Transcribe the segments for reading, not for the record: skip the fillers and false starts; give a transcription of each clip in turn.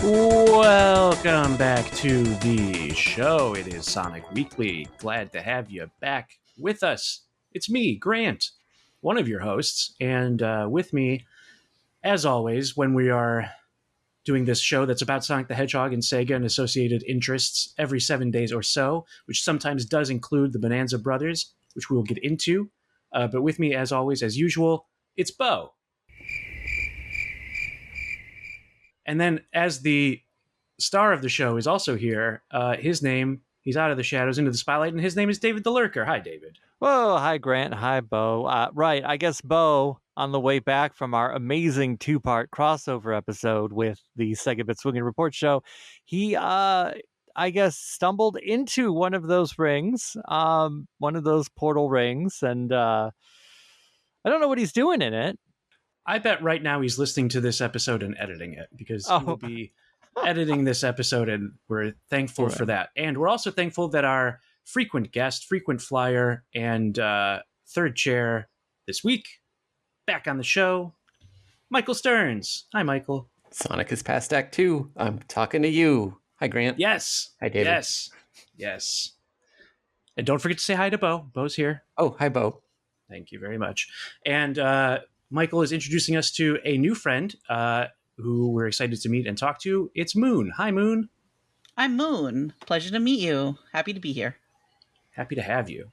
Welcome back to the show. It is Sonic Weekly. Glad to have you back with us. It's me, Grant, one of your hosts, and with me, as always, when we are doing this show that's about Sonic the Hedgehog and Sega and associated interests every 7 days or so, which sometimes does include the Bonanza Brothers, which we will get into. But with me, as always, as usual, it's Bo. And then, as the star of the show is also here, he's out of the shadows into the spotlight, and his name is David the Lurker. Hi, David. Whoa, hi, Grant. Hi, Bo. Right, I guess Bo, on the way back from our amazing two-part crossover episode with the Sega Bit Swinging Report show, he, I guess, stumbled into one of those rings, one of those portal rings, and I don't know what he's doing in it. I bet right now he's listening to this episode and editing it, because he will be editing this episode, and we're thankful for that. And we're also thankful that our frequent guest, frequent flyer, and third chair this week, back on the show, Michael Stearns. Hi, Michael. Sonic is past Act 2. I'm talking to you. Hi, Grant. Yes. Hi, David. Yes. And don't forget to say hi to Bo. Bo's here. Oh, hi, Bo. Thank you very much. And Michael is introducing us to a new friend who we're excited to meet and talk to. It's Moon. Hi, Moon. I'm Moon. Pleasure to meet you. Happy to be here. Happy to have you.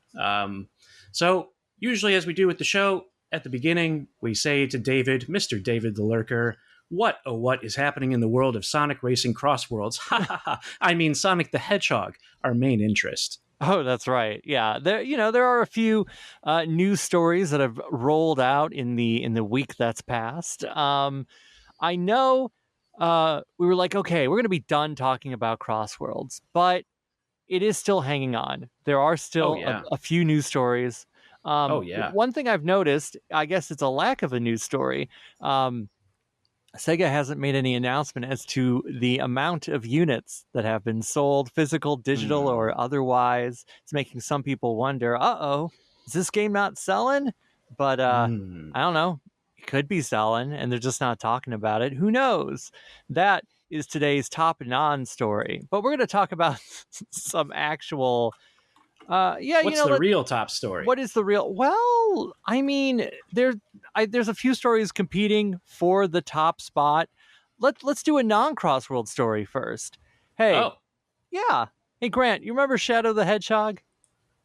So usually, as we do with the show, at the beginning, we say to David, Mr. David the Lurker, what is happening in the world of Sonic Racing CrossWorlds? Ha ha ha. I mean, Sonic the Hedgehog, our main interest. Oh, that's right. Yeah, there are a few news stories that have rolled out in the week that's passed. I know we were like, okay, we're going to be done talking about CrossWorlds, but it is still hanging on. There are still a few news stories. One thing I've noticed, I guess it's a lack of a news story. Sega hasn't made any announcement as to the amount of units that have been sold, physical, digital, or otherwise. It's making some people wonder, is this game not selling? But I don't know. It could be selling, and they're just not talking about it. Who knows? That is today's top non-story. But we're going to talk about some actual... What's the real top story? What is the real? Well, I mean, there's a few stories competing for the top spot. Let's do a non-CrossWorld story first. Hey, hey Grant, you remember Shadow the Hedgehog?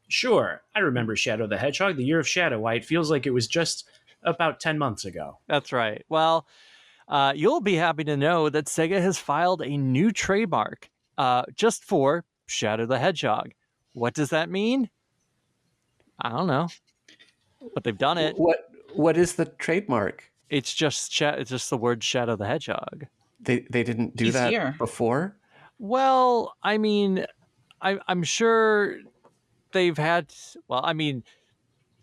Sure, I remember Shadow the Hedgehog, the Year of Shadow. Why it feels like it was just about 10 months ago. That's right. Well, you'll be happy to know that Sega has filed a new trademark just for Shadow the Hedgehog. What does that mean? I don't know, but they've done it. What is the trademark? It's just the word Shadow the Hedgehog. They didn't do that before? Well, I mean, I'm sure they've had. Well, I mean,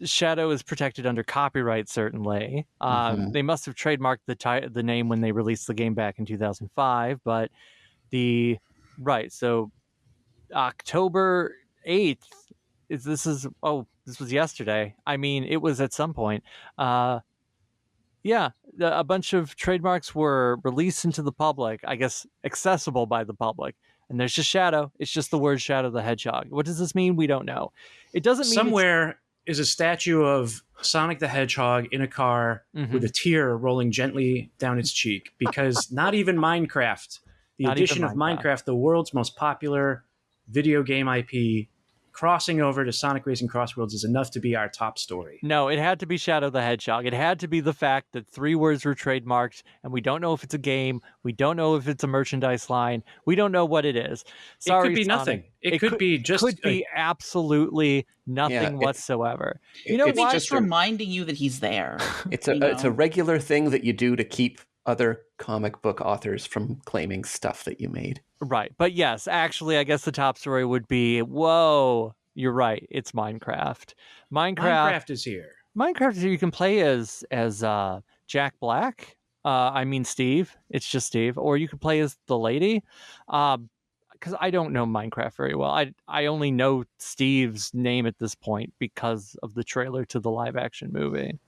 Shadow is protected under copyright, certainly. They must have trademarked the name when they released the game back in 2005. But so October 8th this was yesterday. I mean, it was at some point. A bunch of trademarks were released into the public, I guess accessible by the public. And there's just Shadow. It's just the word Shadow the Hedgehog. What does this mean? We don't know. It doesn't mean somewhere is a statue of Sonic the Hedgehog in a car with a tear rolling gently down its cheek, because not even Minecraft, the addition of Minecraft, the world's most popular video game IP, crossing over to Sonic Racing CrossWorlds is enough to be our top story. No, it had to be Shadow the Hedgehog. It had to be the fact that 3 words were trademarked, and we don't know if it's a game. We don't know if it's a merchandise line. We don't know what it is. Sorry, it could be Sonic. nothing. It could be just... could be absolutely nothing whatsoever. It's just reminding you that he's there. It's a regular thing that you do to keep other comic book authors from claiming stuff that you made. Right. But yes, actually, I guess the top story would be, whoa, you're right. It's Minecraft. Minecraft is here. Minecraft is here. You can play as Jack Black. Steve. It's just Steve. Or you could play as the lady. Because I don't know Minecraft very well. I only know Steve's name at this point because of the trailer to the live action movie.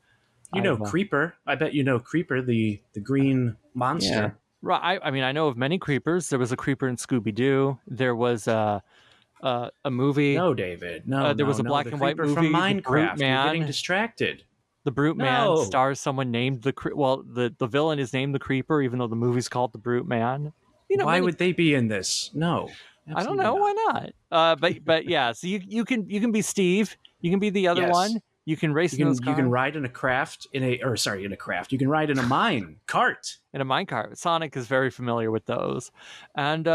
You know Creeper. I bet you know Creeper, the green monster. Right. I mean, I know of many creepers. There was a creeper in Scooby-Doo. There was a movie. No, David. No, There no, was a no. black The and white creeper from movie, The Brute Minecraft. You're getting Man. distracted. The Brute Man No. stars someone named the villain is named the Creeper, even though the movie's called The Brute Man. Why would they be in this? No. I don't know. Not. Why not? But yeah. So you can be Steve. You can be the other Yes. one. You can race in those cars. You can ride in a craft in a craft. You can ride in a mine cart. In a minecart. Sonic is very familiar with those, and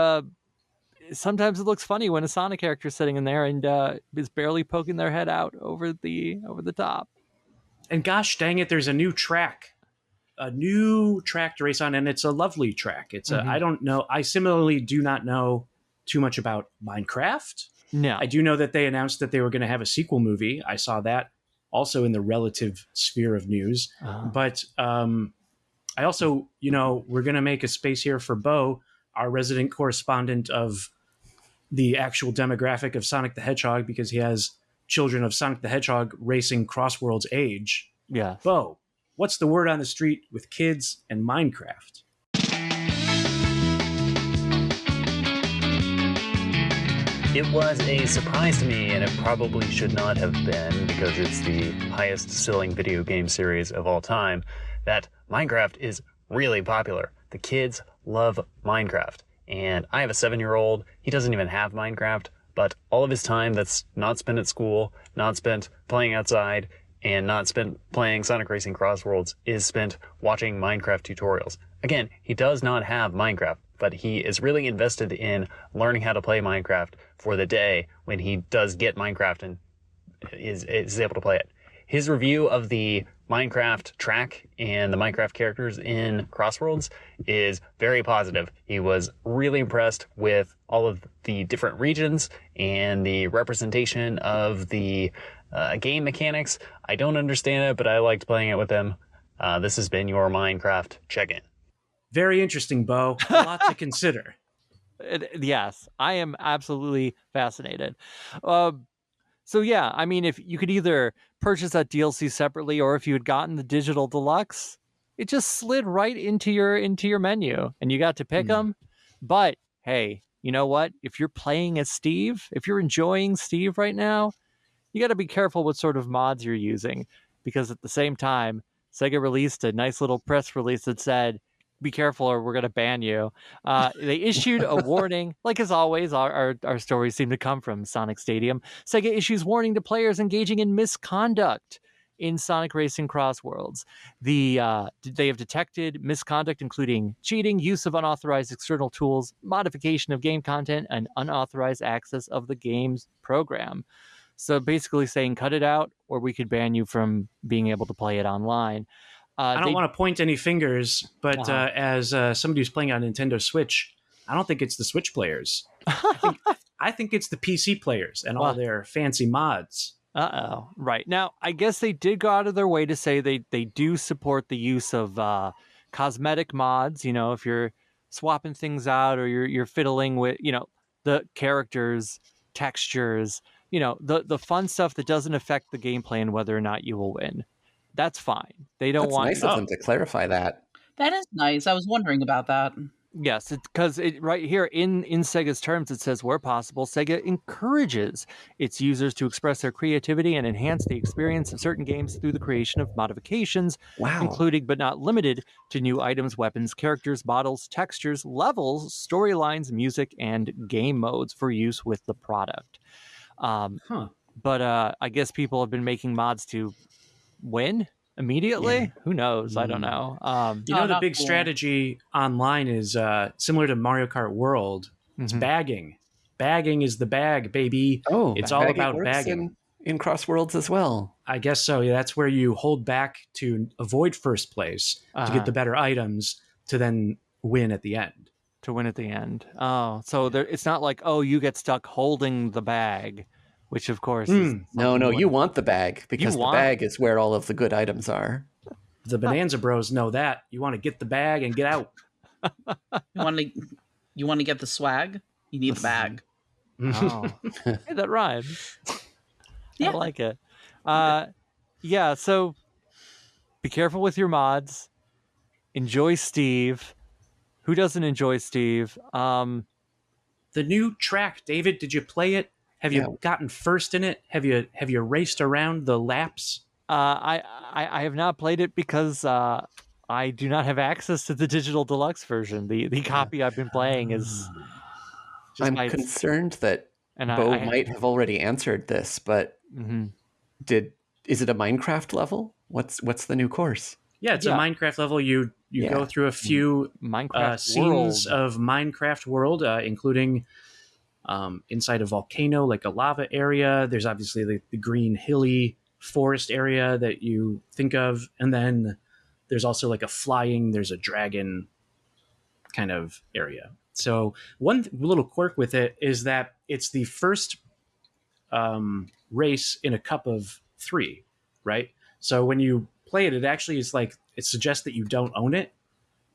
sometimes it looks funny when a Sonic character is sitting in there and is barely poking their head out over the top. And gosh dang it, there's a new track to race on, and it's a lovely track. It's I don't know. I similarly do not know too much about Minecraft. No, I do know that they announced that they were going to have a sequel movie. I saw that also in the relative sphere of news. But I also, we're going to make a space here for Bo, our resident correspondent of the actual demographic of Sonic the Hedgehog, because he has children of Sonic the Hedgehog racing CrossWorlds age. Yeah. Bo, what's the word on the street with kids and Minecraft? It was a surprise to me, and it probably should not have been, because it's the highest selling video game series of all time, that Minecraft is really popular. The kids love Minecraft. And I have a 7-year-old. He doesn't even have Minecraft, but all of his time that's not spent at school, not spent playing outside, and not spent playing Sonic Racing CrossWorlds is spent watching Minecraft tutorials. Again, he does not have Minecraft, but he is really invested in learning how to play Minecraft for the day when he does get Minecraft and is able to play it. His review of the Minecraft track and the Minecraft characters in CrossWorlds is very positive. He was really impressed with all of the different regions and the representation of the game mechanics. I don't understand it, but I liked playing it with him. This has been your Minecraft check-in. Very interesting, Bo. A lot to consider. Yes, I am absolutely fascinated. So yeah, I mean, if you could either purchase that DLC separately, or if you had gotten the digital deluxe, it just slid right into your menu, and you got to pick them. But hey, you know what? If you're playing as Steve, if you're enjoying Steve right now, you got to be careful what sort of mods you're using, because at the same time, Sega released a nice little press release that said, be careful or we're going to ban you. They issued a warning. Like as always, our stories seem to come from Sonic Stadium. Sega issues warning to players engaging in misconduct in Sonic Racing CrossWorlds. They have detected misconduct, including cheating, use of unauthorized external tools, modification of game content, and unauthorized access of the game's program. So basically saying cut it out, or we could ban you from being able to play it online. I don't want to point any fingers, but as somebody who's playing on Nintendo Switch, I don't think it's the Switch players. I think it's the PC players and all their fancy mods. Uh-oh. Right. Now, I guess they did go out of their way to say they do support the use of cosmetic mods. If you're swapping things out or you're fiddling with, the characters, textures, the fun stuff that doesn't affect the gameplay and whether or not you will win. That's fine. They don't want. That's nice of them to clarify that. That is nice. I was wondering about that. Yes, because right here in Sega's terms, it says where possible, Sega encourages its users to express their creativity and enhance the experience of certain games through the creation of modifications, including but not limited to new items, weapons, characters, models, textures, levels, storylines, music, and game modes for use with the product. But I guess people have been making mods to win immediately. Who knows? I don't know. The big strategy online is similar to Mario Kart World. It's bagging. Bagging is the bag, baby. It's all about bagging. In CrossWorlds as well. I guess so. Yeah, that's where you hold back to avoid first place to get the better items to then win at the end. Oh, so it's not like, you get stuck holding the bag. Which, of course, is no, you want the bag, because the bag is where all of the good items are. The Bonanza Bros know that. You want to get the bag and get out. You want to get the swag? You need the bag. Oh, hey, that rhymes. Yeah. I like it. So be careful with your mods. Enjoy Steve. Who doesn't enjoy Steve? The new track, David, did you play it? Have you gotten first in it? Have you raced around the laps? I have not played it because I do not have access to the digital deluxe version. The copy I've been playing is. I'm concerned that Bo might have already answered this, but is it a Minecraft level? What's the new course? Yeah, it's a Minecraft level. You go through a few Minecraft scenes world. of Minecraft world, including inside a volcano, like a lava area. There's obviously the green hilly forest area that you think of, and then there's also like there's a dragon kind of area. So one little quirk with it is that it's the first race in a cup of 3, right? So when you play it, it actually is like, it suggests that you don't own it.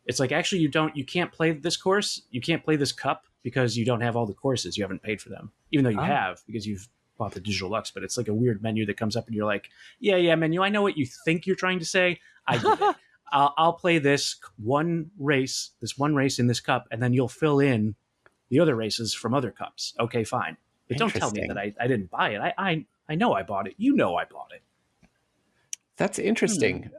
It's like, actually you can't play this course, you can't play this cup because you don't have all the courses, you haven't paid for them, even though you have, because you've bought the digital Lux. But it's like a weird menu that comes up and you're like, yeah menu, I know what you think you're trying to say, I get it. I'll play this one race in this cup, and then you'll fill in the other races from other cups. Okay, fine. But don't tell me that I didn't buy it. I know I bought it. You know I bought it. That's interesting.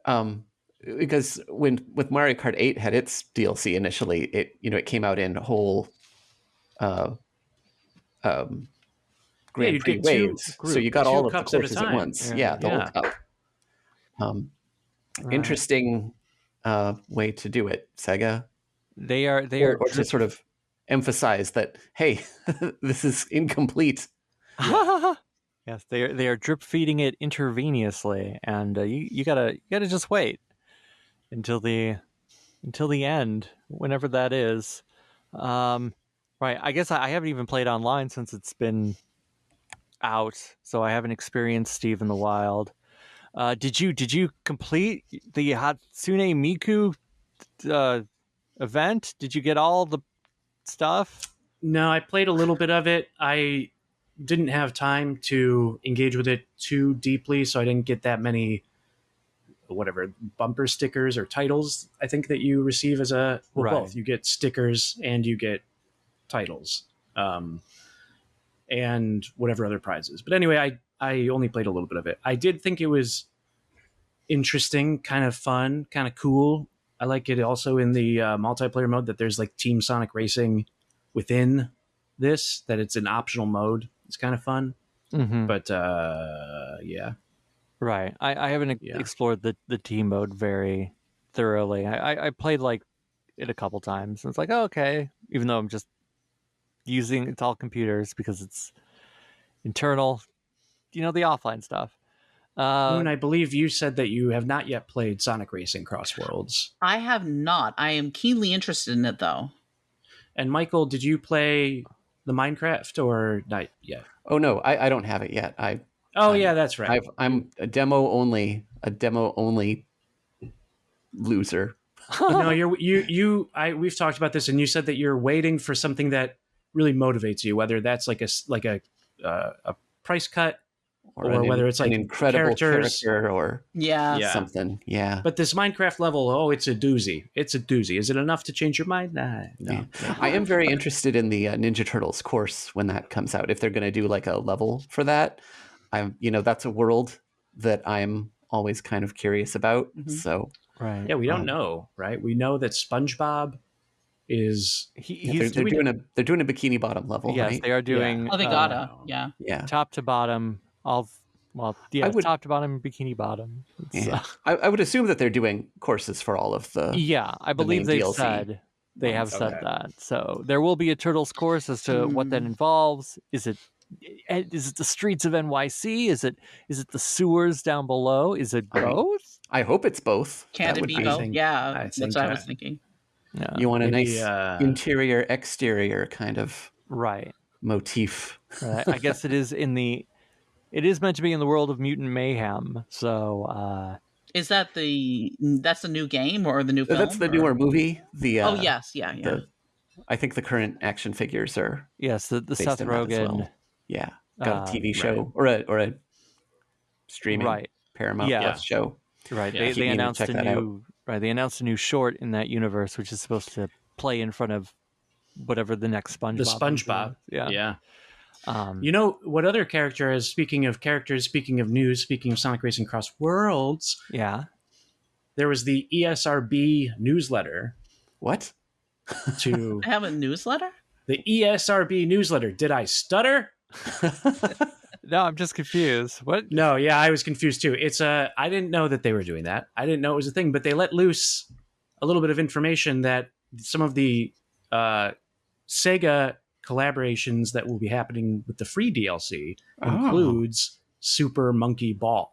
Because with Mario Kart 8 had its DLC initially, it came out in whole Grand Prix waves. So you got all of the courses at once. Yeah, the whole cup. Interesting way to do it, Sega. They are or to sort of emphasize that, hey, this is incomplete. Yes, they are drip feeding it intravenously, and you gotta just wait until the end, whenever that is. Right. I guess I haven't even played online since it's been out, so I haven't experienced Steve in the wild. Did you complete the Hatsune Miku event? Did you get all the stuff? No, I played a little bit of it. I didn't have time to engage with it too deeply, so I didn't get that many bumper stickers or titles. I think that you receive as both. You get stickers and you get titles, and whatever other prizes. But anyway, I only played a little bit of it. I did think it was interesting, kind of fun, kind of cool. I like it also in the multiplayer mode that there's like Team Sonic Racing within this, that it's an optional mode. It's kind of fun. But yeah. Right. I haven't explored the team mode very thoroughly. I played like it a couple times. And it's like, oh, okay. Even though I'm just it's all computers because it's internal, the offline stuff. Moon, I believe you said that you have not yet played Sonic Racing CrossWorlds. I have not. I am keenly interested in it, though. And Michael, did you play the Minecraft or not yet? Oh no, I don't have it yet. Yeah, that's right. I'm a demo only loser. No, we've talked about this, and you said that you're waiting for something that really motivates you, whether that's like a price cut, or whether it's like an incredible character or something. Yeah. But this Minecraft level, it's a doozy. It's a doozy. Is it enough to change your mind? Nah, no. Yeah. I am very interested in the Ninja Turtles course when that comes out. If they're going to do like a level for that, that's a world that I'm always kind of curious about. So right. Yeah, we don't know, right? We know that SpongeBob is they're doing a Bikini Bottom level. Yes, right? they are doing. Oh, they gotta. Top to bottom. Top to bottom, Bikini Bottom. I would assume that they're doing courses for all of the. Yeah, I believe they said they have said that. So there will be a Turtles course. As to what that involves. Is it the streets of NYC? Is it the sewers down below? Is it both? I hope it's both. Can it be both? Yeah, that's what I was thinking. Yeah. You want a nice interior exterior kind of motif. Right. I guess it is it is meant to be in the world of Mutant Mayhem. So is that's the new game or the new film? That's the newer movie. Yes, I think the current action figures are the Seth Rogen. Well. Yeah, got a TV show or a streaming Paramount Plus show. Right. They announced a new short in that universe, which is supposed to play in front of whatever the next SpongeBob. The SpongeBob. Yeah. You know what other character is, speaking of characters, speaking of news, speaking of Sonic Racing Cross Worlds, Yeah. there was the ESRB newsletter What? to I have a newsletter? the ESRB newsletter. Did I stutter? No, I'm just confused. What? No, yeah, I was confused too. I didn't know that they were doing that. I didn't know it was a thing, but they let loose a little bit of information that some of the Sega collaborations that will be happening with the free DLC includes Super Monkey Ball.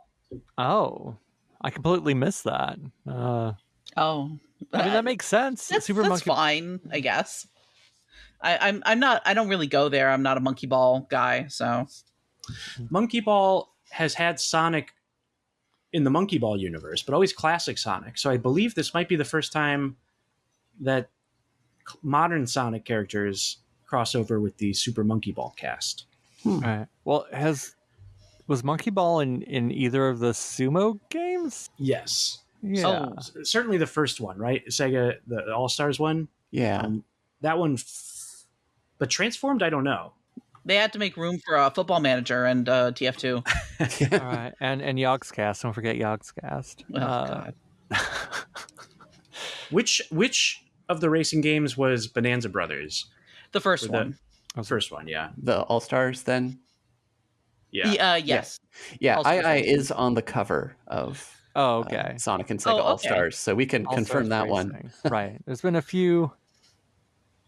Oh, I completely missed that. Oh. I mean, that makes sense. That's Super Monkey. fine, I guess. I'm not. I don't really go there. I'm not a Monkey Ball guy, so. Monkey Ball has had Sonic in the Monkey Ball universe, but always classic Sonic. So I believe this might be the first time that modern Sonic characters cross over with the Super Monkey Ball cast. Right. Well, was Monkey Ball in either of the Sumo games? Yes. Yeah. Certainly the first one, right? Sega, the All-Stars one. Yeah. That one, but Transformed, I don't know. They had to make room for a Football Manager and TF2. All right. And Yogscast. Don't forget Yogscast. Oh, God. Which of the racing games was Bonanza Brothers? The first one. The first one, yeah. The All-Stars then? Yeah. Yes. Yeah, All-Stars II Racing. is on the cover of Oh, okay. Sonic and Sega Oh, okay. All-Stars, so we can confirm that one. Racing. Right. There's been a few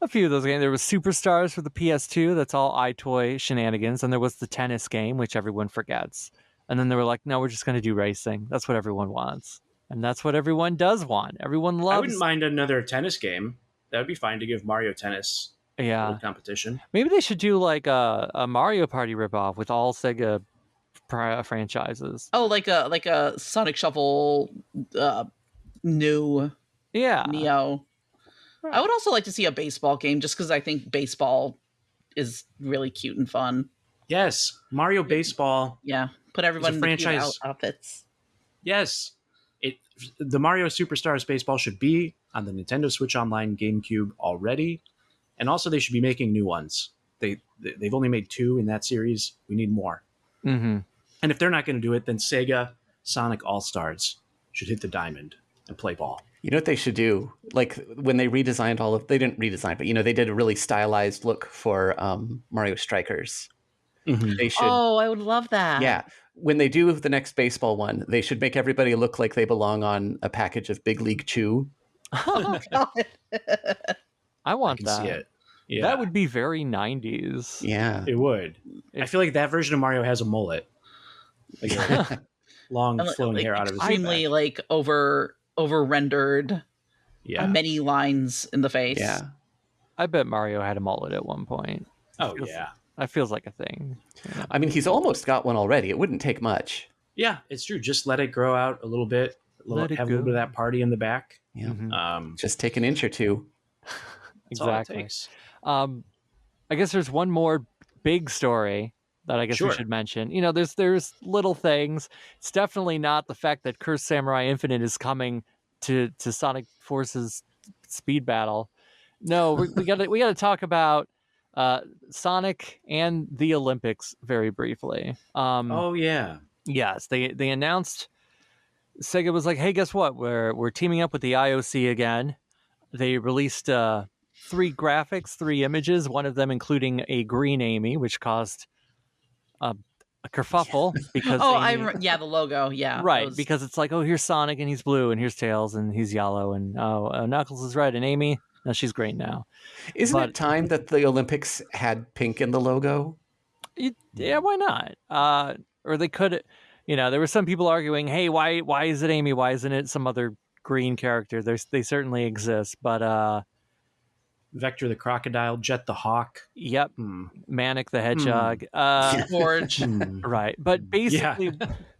of those games. There was Superstars for the PS2. That's all iToy shenanigans. And there was the tennis game, which everyone forgets. And then they were like, no, we're just going to do racing. That's what everyone wants. And that's what everyone does want. Everyone loves. I wouldn't mind another tennis game. That would be fine to give Mario Tennis a little competition. Maybe they should do like a Mario Party ripoff with all Sega franchises. Oh, like a Sonic Shuffle, new Yeah. Neo. Right. I would also like to see a baseball game, just because I think baseball is really cute and fun. Yes, Mario Baseball. Yeah, put everyone in the cute franchise. outfits. Yes, the Mario Superstars Baseball should be on the Nintendo Switch Online GameCube already, and also they should be making new ones. They've only made 2 in that series. We need more. Mm-hmm. And if they're not going to do it, then Sega Sonic All-Stars should hit the diamond and play ball. You know what they should do? Like when they redesigned they didn't redesign, but they did a really stylized look for Mario Strikers. Mm-hmm. They should. Oh, I would love that. Yeah. When they do the next baseball one, they should make everybody look like they belong on a package of Big League Chew. Oh, God. I I want can that. see it. Yeah, That would be very 90s. Yeah. it would. I feel like that version of Mario has a mullet, like a long And, flowing hair out of his extremely back. like over rendered. Yeah. Many lines in the face. Yeah. I bet Mario had a mullet at one point. Oh yeah. That feels like a thing. I mean, he's almost got one already. It wouldn't take much. Yeah, it's true. Just let it grow out a little bit. Let it have a little go. bit of that party in the back. Yeah. Mhm. Just take an inch or two. That's all it Exactly. takes. I guess there's one more big story that I guess we Sure. should mention. There's little things. It's definitely not the fact that Cursed Samurai Infinite is coming to Sonic Forces Speed Battle. No, we got to talk about Sonic and the Olympics very briefly. Oh yeah. Yes, they announced. Sega was like, "Hey, guess what? We're teaming up with the IOC again." They released 3 graphics, 3 images, one of them including a green Amy, which caused a kerfuffle because Oh, Amy, the logo. Yeah. right, those- because it's like, oh, here's Sonic and he's blue, and here's Tails and he's yellow, and Knuckles is red, and Amy, no, she's great now. Isn't But- it time that the Olympics had pink in the logo? Yeah, why not? Or they could, there were some people arguing, hey, why is it Amy? Why isn't it some other green character? They certainly exist, but Vector the Crocodile, Jet the Hawk. yep, Hmm. Manic the Hedgehog. Forge. Hmm. Right, but basically,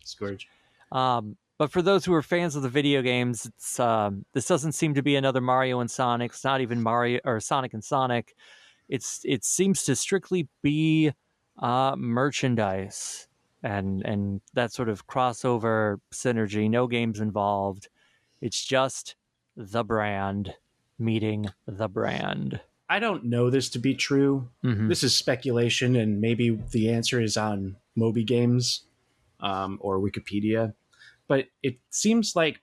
Scourge. but for those who are fans of the video games, it's this doesn't seem to be another Mario and Sonic. It's not even Mario or Sonic and Sonic. It seems to strictly be merchandise and that sort of crossover synergy. No games involved. It's just the brand meeting the brand. I don't know this to be true. Mhm. This is speculation, and maybe the answer is on Moby Games or Wikipedia. But it seems like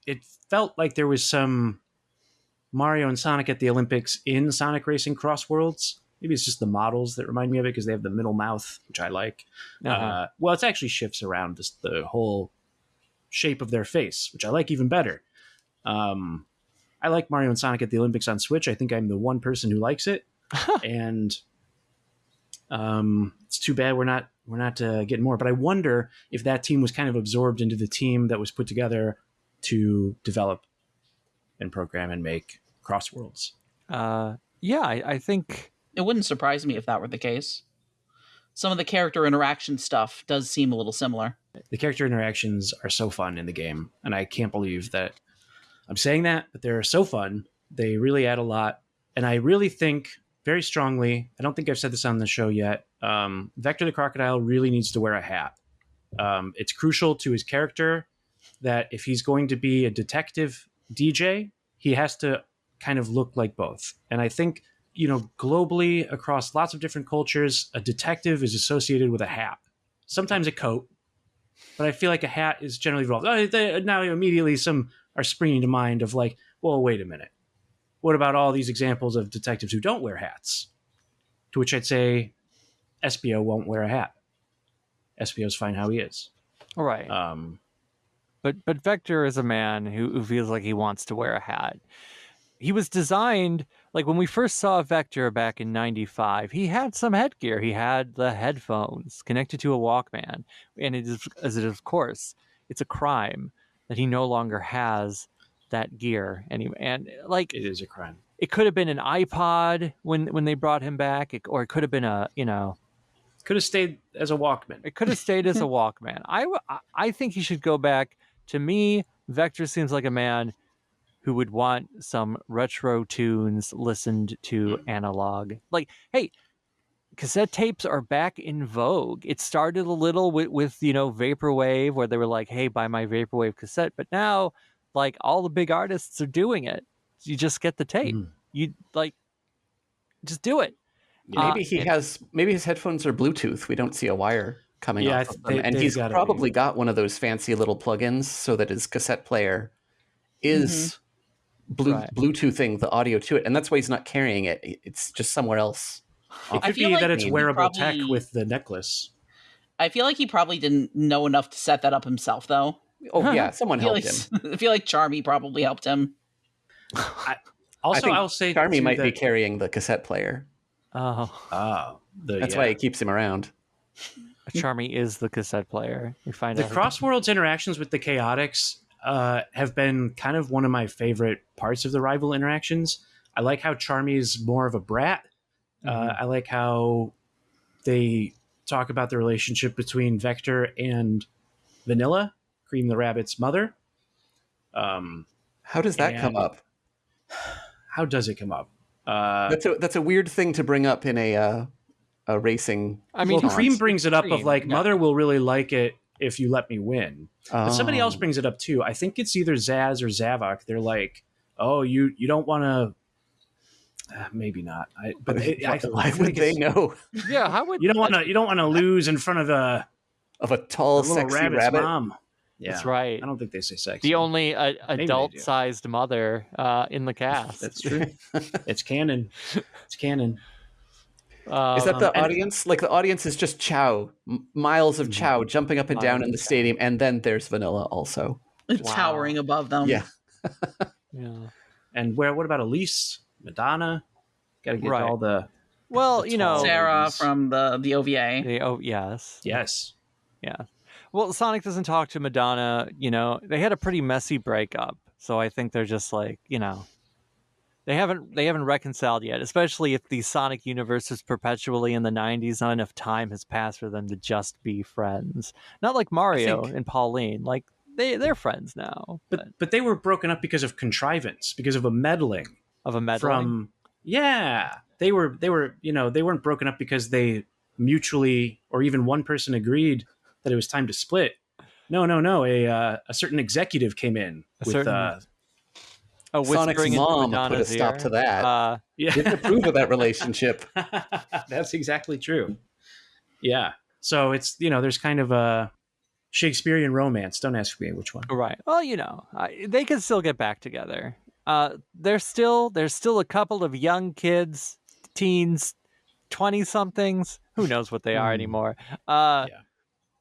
it felt like there was some Mario and Sonic at the Olympics in Sonic Racing CrossWorlds. Maybe it's just the models that remind me of it because they have the middle mouth, which I like. Uh-huh. Well, it actually shifts around the whole shape of their face, which I like even better. I like Mario and Sonic at the Olympics on Switch. I think I'm the one person who likes it, and it's too bad we're not getting more. But I wonder if that team was kind of absorbed into the team that was put together to develop and program and make CrossWorlds. I think It wouldn't surprise me if that were the case. Some of the character interaction stuff does seem a little similar. The character interactions are so fun in the game, and I can't believe that I'm saying that, but they're so fun. They really add a lot, and I really think very strongly, I don't think I've said this on the show yet, Vector the Crocodile really needs to wear a hat. It's crucial to his character that if he's going to be a detective DJ, he has to kind of look like both. And I think, globally across lots of different cultures, a detective is associated with a hat, sometimes a coat, but I feel like a hat is generally involved. Now immediately some are springing to mind of like, well, wait a minute. What about all these examples of detectives who don't wear hats? To which I'd say Espio won't wear a hat. Espio's fine how he is. right. But Vector is a man who feels like he wants to wear a hat. He was designed, like when we first saw Vector back in 95, he had some headgear. He had the headphones connected to a Walkman. And of course, it's a crime that he no longer has that gear anyway. And like, It is a crime. it could have been an iPod when they brought him back, or it could have been Could have stayed as a Walkman. it could have stayed as a Walkman. I think he should go back. To me, Vector seems like a man who would want some retro tunes listened to analog. Like, hey, cassette tapes are back in vogue. It started a little with Vaporwave, where they were like, hey, buy my Vaporwave cassette. But now, like, all the big artists are doing it. You just get the tape. You, like, just do it. Maybe maybe his headphones are Bluetooth. We don't see a wire coming off of them. And he's probably got one of those fancy little plugins so that his cassette player is Bluetoothing the audio to it. And that's why he's not carrying it. It's just somewhere else. It could be that it's wearable tech with the necklace. I feel like he probably didn't know enough to set that up himself, though. Oh, yeah. Someone helped him. I feel like Charmy probably helped him. I'll say Charmy might be carrying the cassette player. That's why he keeps him around. Charmy is the cassette player. We find the out CrossWorlds interactions with the Chaotix have been kind of one of my favorite parts of the rival interactions. I like how Charmy's more of a brat. I like how they talk about the relationship between Vector and Vanilla, Cream the Rabbit's mother. How does that come up? How does it come up? That's a weird thing to bring up in a racing. I mean, Cream brings it up of like, Mother will really like it if you let me win. But somebody else brings it up too. I think it's either Zaz or Zavok. They're like, oh, you don't want to. Maybe not. Why would they know? Yeah, how would you don't want to lose in front of a tall, sexy rabbit mom? Yeah, that's right. I don't think they say sexy. The only adult-sized mother in the cast. That's true. It's canon. It's canon. Is that the audience? Like the audience is just Chow, miles of Chow jumping up and down in the stadium, and then there's Vanilla also towering above them. Yeah. Yeah. And what about Elise, Madonna? Got to get all the. Well, Sarah from the OVA. Yes. Yeah. Well, Sonic doesn't talk to Madonna. They had a pretty messy breakup, so I think they're just like, they haven't reconciled yet. Especially if the Sonic universe is perpetually in the 90s, not enough time has passed for them to just be friends. Not like Mario and Pauline. Like they're friends now. But they were broken up because of contrivance, because of a meddling. They weren't broken up because they mutually or even one person agreed that it was time to split. No. A certain executive came in with Sonic's mom put a stop to that. Didn't approve of that relationship. That's exactly true. Yeah. So it's, there's kind of a Shakespearean romance. Don't ask me which one. Right. Well, they can still get back together. There's still a couple of young kids, teens, 20-somethings. Who knows what they are anymore? But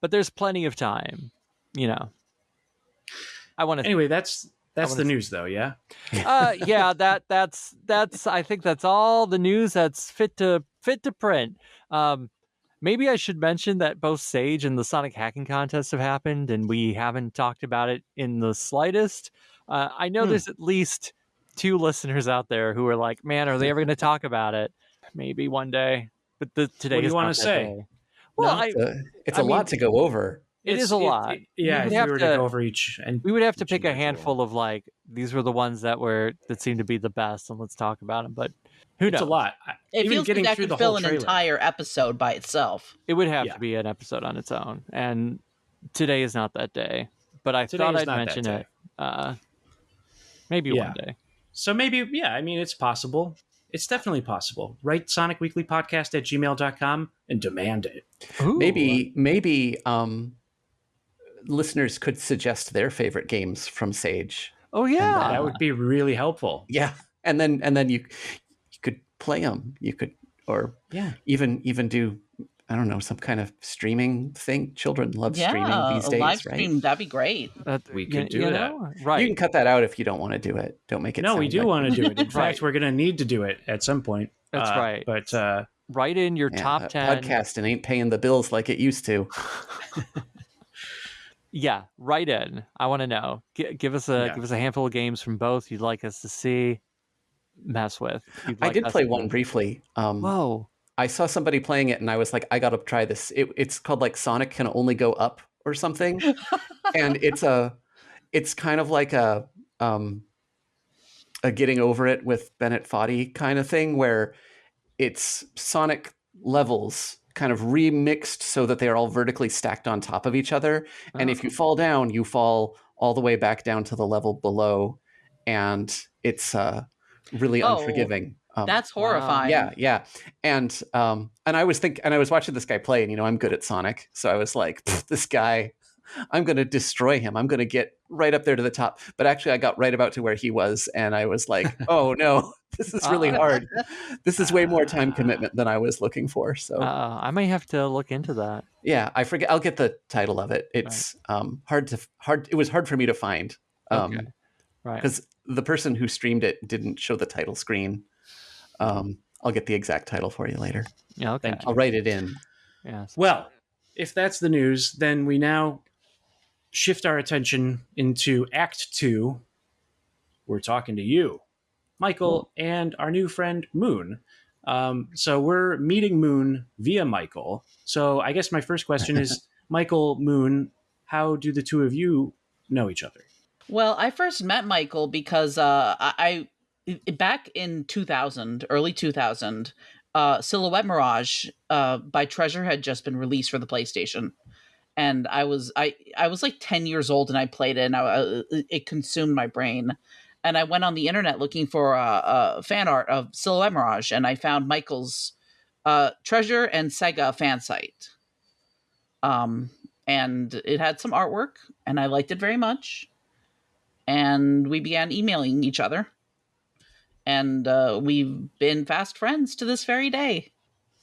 there's plenty of time. I want to. Anyway, that's the news, though. Yeah. Yeah. That's. I think that's all the news that's fit to print. Maybe I should mention that both Sage and the Sonic hacking contest have happened, and we haven't talked about it in the slightest. I know there's at least 2 listeners out there who are like, "Man, are they ever going to talk about it?" Maybe one day, but today. What do you want to say? Day. Well, it's a lot to go over. It is a lot. If we were to go over each, and we would have to pick a handful of these were the ones that seemed to be the best, and let's talk about them. But who knows? It's a lot. It feels like that could fill an entire episode by itself. It would have to be an episode on its own, and today is not that day. But I thought I'd mention it. Maybe one day. So maybe, it's possible. It's definitely possible. Write SonicWeeklyPodcast@gmail.com and demand it. Ooh. Maybe listeners could suggest their favorite games from Sage. Oh yeah, that would be really helpful. Yeah, and then you could play them. You could, or even do, I don't know, some kind of streaming thing. Children love streaming these days, live stream, right? That'd be great. We could do that. Right. You can cut that out if you don't want to do it. Don't make it. No, we do want to do it. In fact, we're going to need to do it at some point. That's right. But write in your top 10 podcasting ain't paying the bills like it used to. Yeah, write in. I want to know. Give us a handful of games from both you'd like us to see, mess with. I did play one briefly. Whoa. I saw somebody playing it and I was like, I got to try this. It's called like Sonic Can Only Go Up or something. And it's kind of like a getting over it with Bennett Foddy kind of thing, where it's Sonic levels kind of remixed so that they are all vertically stacked on top of each other. And if you fall down, you fall all the way back down to the level below. And it's really unforgiving. That's horrifying. Yeah. And I was watching this guy play, and I'm good at Sonic, so I was like, this guy, I'm going to destroy him. I'm going to get right up there to the top. But actually, I got right about to where he was, and I was like, oh no, this is really hard. This is way more time commitment than I was looking for. So I may have to look into that. Yeah, I forget. I'll get the title of it. It's hard. It was hard for me to find. Okay. Right. Because the person who streamed it didn't show the title screen. I'll get the exact title for you later. Yeah, okay. I'll write it in. Yes. Well, if that's the news, then we now shift our attention into Act 2. We're talking to you, Michael, and our new friend, Moon. So we're meeting Moon via Michael. So I guess my first question is, Michael, Moon, how do the two of you know each other? Well, I first met Michael because I back in 2000, early 2000, Silhouette Mirage by Treasure had just been released for the PlayStation. And I was like 10 years old and I played it, and it consumed my brain. And I went on the internet looking for fan art of Silhouette Mirage, and I found Michael's Treasure and Sega fan site. And it had some artwork, and I liked it very much. And we began emailing each other. And we've been fast friends to this very day.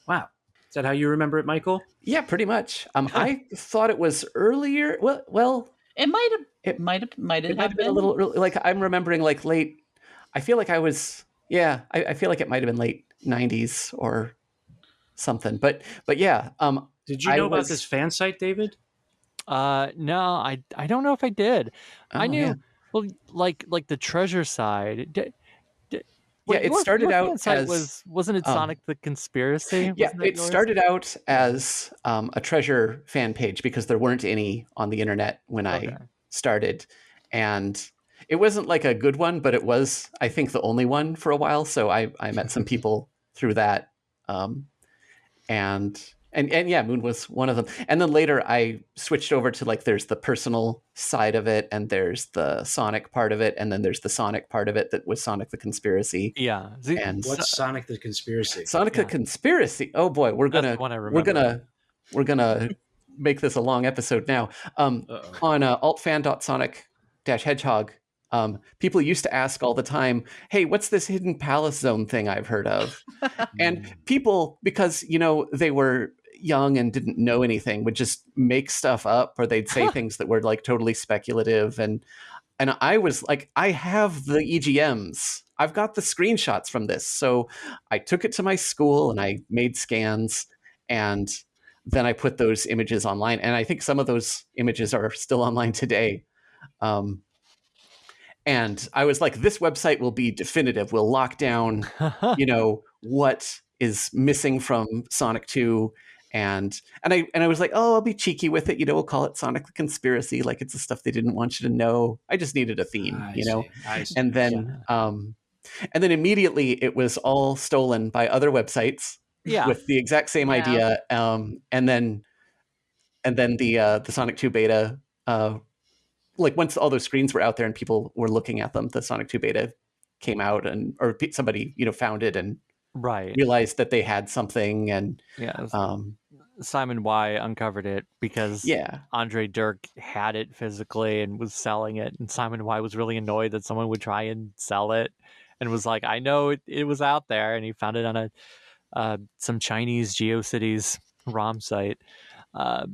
Wow. Is that how you remember it, Michael? Yeah, pretty much. I thought it was earlier. Well, it might have been a little like I'm remembering like late. I feel like I was. Yeah, I feel like it might have been late 90s or something. But yeah. Did you know about this fan site, David? No, I don't know if I did. I knew. Yeah. Well, like the Treasure side. It started out as wasn't it Sonic the Conspiracy? Yeah, it started out as a Treasure fan page because there weren't any on the internet when I started, and it wasn't like a good one, but it was, I think, the only one for a while. So I met some people through that, and And yeah, Moon was one of them. And then later I switched over to like, there's the personal side of it, and there's the Sonic part of it, and then there's the Sonic part of it that was Sonic the Conspiracy. Yeah. And what's Sonic the Conspiracy? Sonic the Conspiracy. Oh boy, we're gonna make this a long episode now. On altfan.sonic-hedgehog, people used to ask all the time, hey, what's this hidden palace zone thing I've heard of? And people, because, you know, they were young and didn't know anything, would just make stuff up, or they'd say things that were like totally speculative. And I was like, I have the EGMs. I've got the screenshots from this. So I took it to my school and I made scans, and then I put those images online. And I think some of those images are still online today. And I was like, this website will be definitive. We'll lock down, you know, what is missing from Sonic 2. And I was like, oh, I'll be cheeky with it. You know, we'll call it Sonic the Conspiracy. Like, it's the stuff they didn't want you to know. I just needed a theme, you know? I see. And then, and then immediately it was all stolen by other websites with the exact same idea. And then the Sonic 2 beta, like once all those screens were out there and people were looking at them, the Sonic 2 beta came out, or somebody, you know, found it and realized that they had something. And Simon Y uncovered it because Andre Dirk had it physically and was selling it, and Simon Y was really annoyed that someone would try and sell it, and was like, I know it was out there, and he found it on some Chinese GeoCities ROM site. But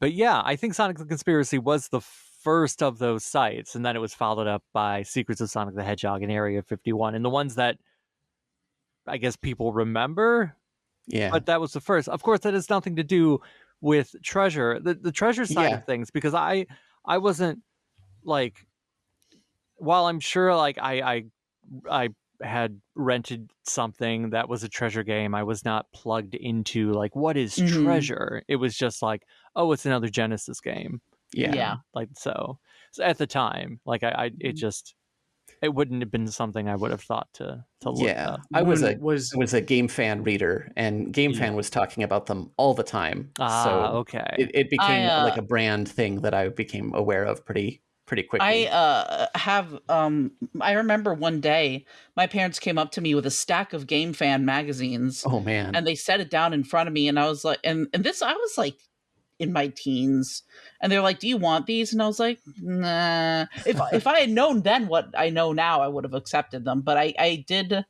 yeah, I think Sonic the Conspiracy was the first of those sites, and then it was followed up by Secrets of Sonic the Hedgehog and Area 51, and the ones that I guess people remember. Yeah, but that was the first. Of course, that has nothing to do with Treasure, the Treasure side of things, because I wasn't like, while I'm sure like I had rented something that was a Treasure game, I was not plugged into like, what is Treasure? It was just like, oh, it's another Genesis game. Yeah. Like, so at the time, like it wouldn't have been something I would have thought to look up. I was a Game Fan reader, and Game Fan was talking about them all the time. It became like a brand thing that I became aware of pretty quickly. I remember one day my parents came up to me with a stack of Game Fan magazines. Oh man. And they set it down in front of me, and I was like, and this, I was like in my teens, and they're like, do you want these? And I was like, nah. If I had known then what I know now, I would have accepted them. But I did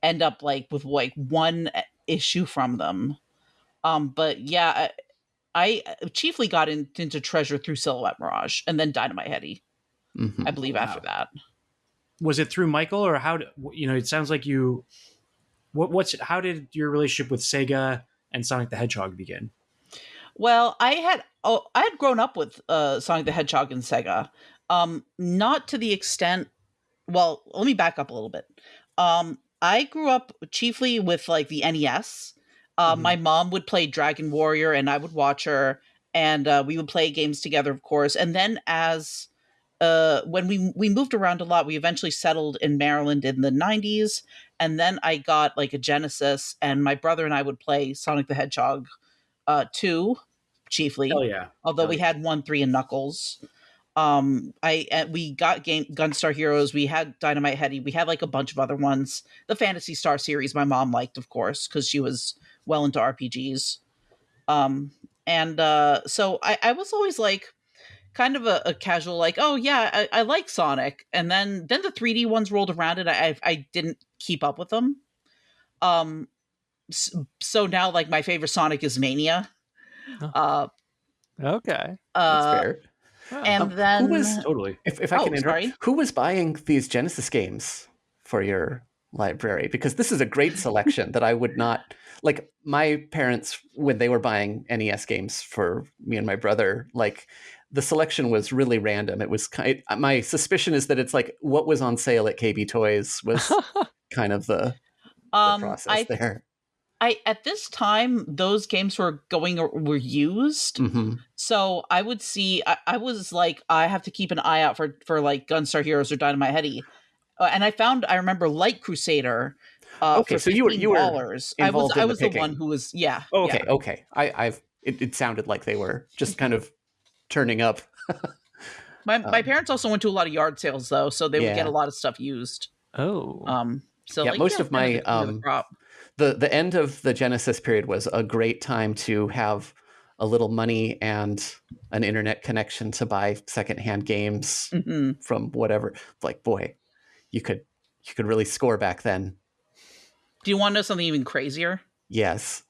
end up like with like one issue from them. But yeah, I chiefly got into Treasure through Silhouette Mirage, and then Dynamite Heady, I believe. After that. Was it through Michael, or how? You know, it sounds like you. How did your relationship with Sega and Sonic the Hedgehog begin? Well, I had grown up with Sonic the Hedgehog and Sega, not to the extent. Well, let me back up a little bit. I grew up chiefly with like the NES. My mom would play Dragon Warrior, and I would watch her, and we would play games together, of course. And then as when we moved around a lot, we eventually settled in Maryland in the 90s, and then I got like a Genesis, and my brother and I would play Sonic the Hedgehog 2 chiefly. Oh yeah. Although we had 1, 3, and Knuckles. We got Gunstar Heroes. We had Dynamite Heady. We had like a bunch of other ones. The Phantasy Star series my mom liked, of course, because she was well into RPGs. So I was always like kind of a casual, like, oh yeah, I like Sonic. And then the 3D ones rolled around, and I didn't keep up with them. So now like my favorite Sonic is Mania. Okay. That's fair. And then who was if I can interrupt, sorry? Who was buying these Genesis games for your library? Because this is a great selection that I would not like. My parents, when they were buying NES games for me and my brother, like the selection was really random. It was my suspicion is that it's like what was on sale at KB Toys was kind of the process there. At this time, those games were used. So I would see, I was like, I have to keep an eye out for like Gunstar Heroes or Dynamite Heady. And I remember Light Crusader. Okay, for so you were $15. involved I in was the the one who was Okay, okay. It sounded like they were just kind of turning up. My parents also went to a lot of yard sales though, so they would get a lot of stuff used. Oh. So yeah, most of my the end of the Genesis period was a great time to have a little money and an internet connection to buy secondhand games from whatever. Like, boy, you could really score back then. Do you want to know something even crazier? Yes.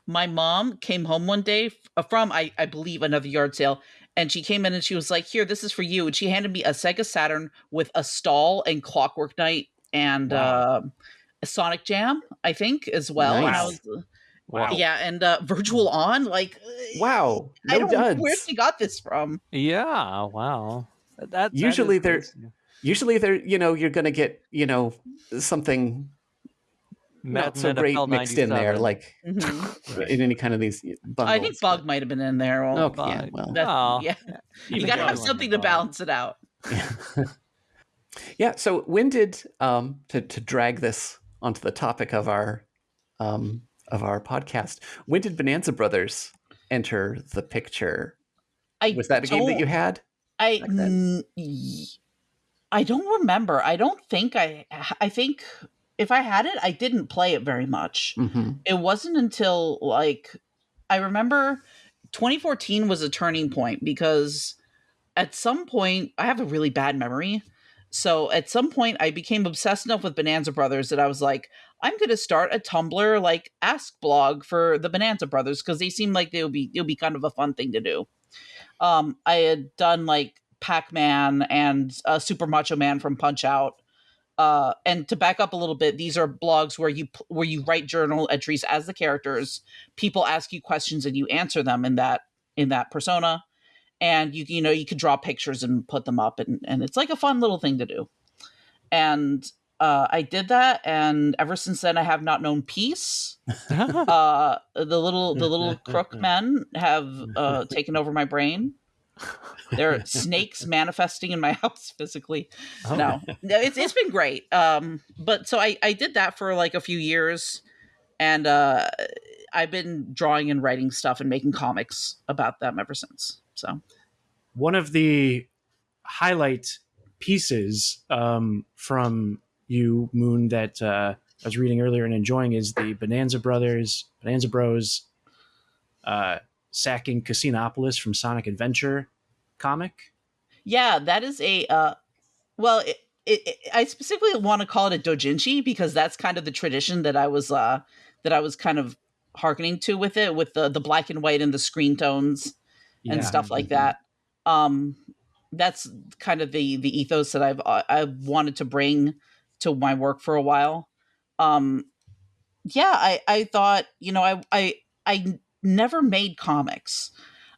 My mom came home one day from, I believe, another yard sale, and she came in and she was like, "Here, this is for you." And she handed me a Sega Saturn with a stall and Clockwork Knight and a Sonic Jam, I think, as well. Nice. And I was, yeah, and Virtual On, like, wow, no I don't duds. know where she got this from. Yeah, wow. Usually they're you're gonna get something not so great mixed in there, like in any kind of these bundles. I think Bug might have been in there. Yeah, well, you gotta have something to balance it out. Yeah. So when did to drag this onto the topic of our podcast? When did Bonanza Brothers enter the picture? Was that a game that you had? I don't remember. I don't think I think if I had it, I didn't play it very much. It wasn't until I remember 2014 was a turning point because at some point I have a really bad memory. So at some point I became obsessed enough with Bonanza Brothers that I was like, I'm going to start a Tumblr ask blog for the Bonanza Brothers because they seem like it'll be kind of a fun thing to do. I had done Pac-Man and Super Macho Man from Punch-Out. And to back up a little bit, these are blogs where you write journal entries as the characters. People ask you questions and you answer them in that persona. And you could draw pictures and put them up, and it's like a fun little thing to do. And I did that, and ever since then I have not known peace. The little crook men have taken over my brain. There are snakes manifesting in my house physically. No, it's been great. But so I did that for a few years, and I've been drawing and writing stuff and making comics about them ever since. So one of the highlight pieces from you, Moon, that I was reading earlier and enjoying is the Bonanza Bros sacking Casinopolis from Sonic Adventure comic. Yeah, that is a I specifically want to call it a doujinshi because that's kind of the tradition that I was kind of hearkening to with it, with the black and white and the screen tones and stuff like that. That's kind of the ethos that I've wanted to bring to my work for a while. I thought, I never made comics.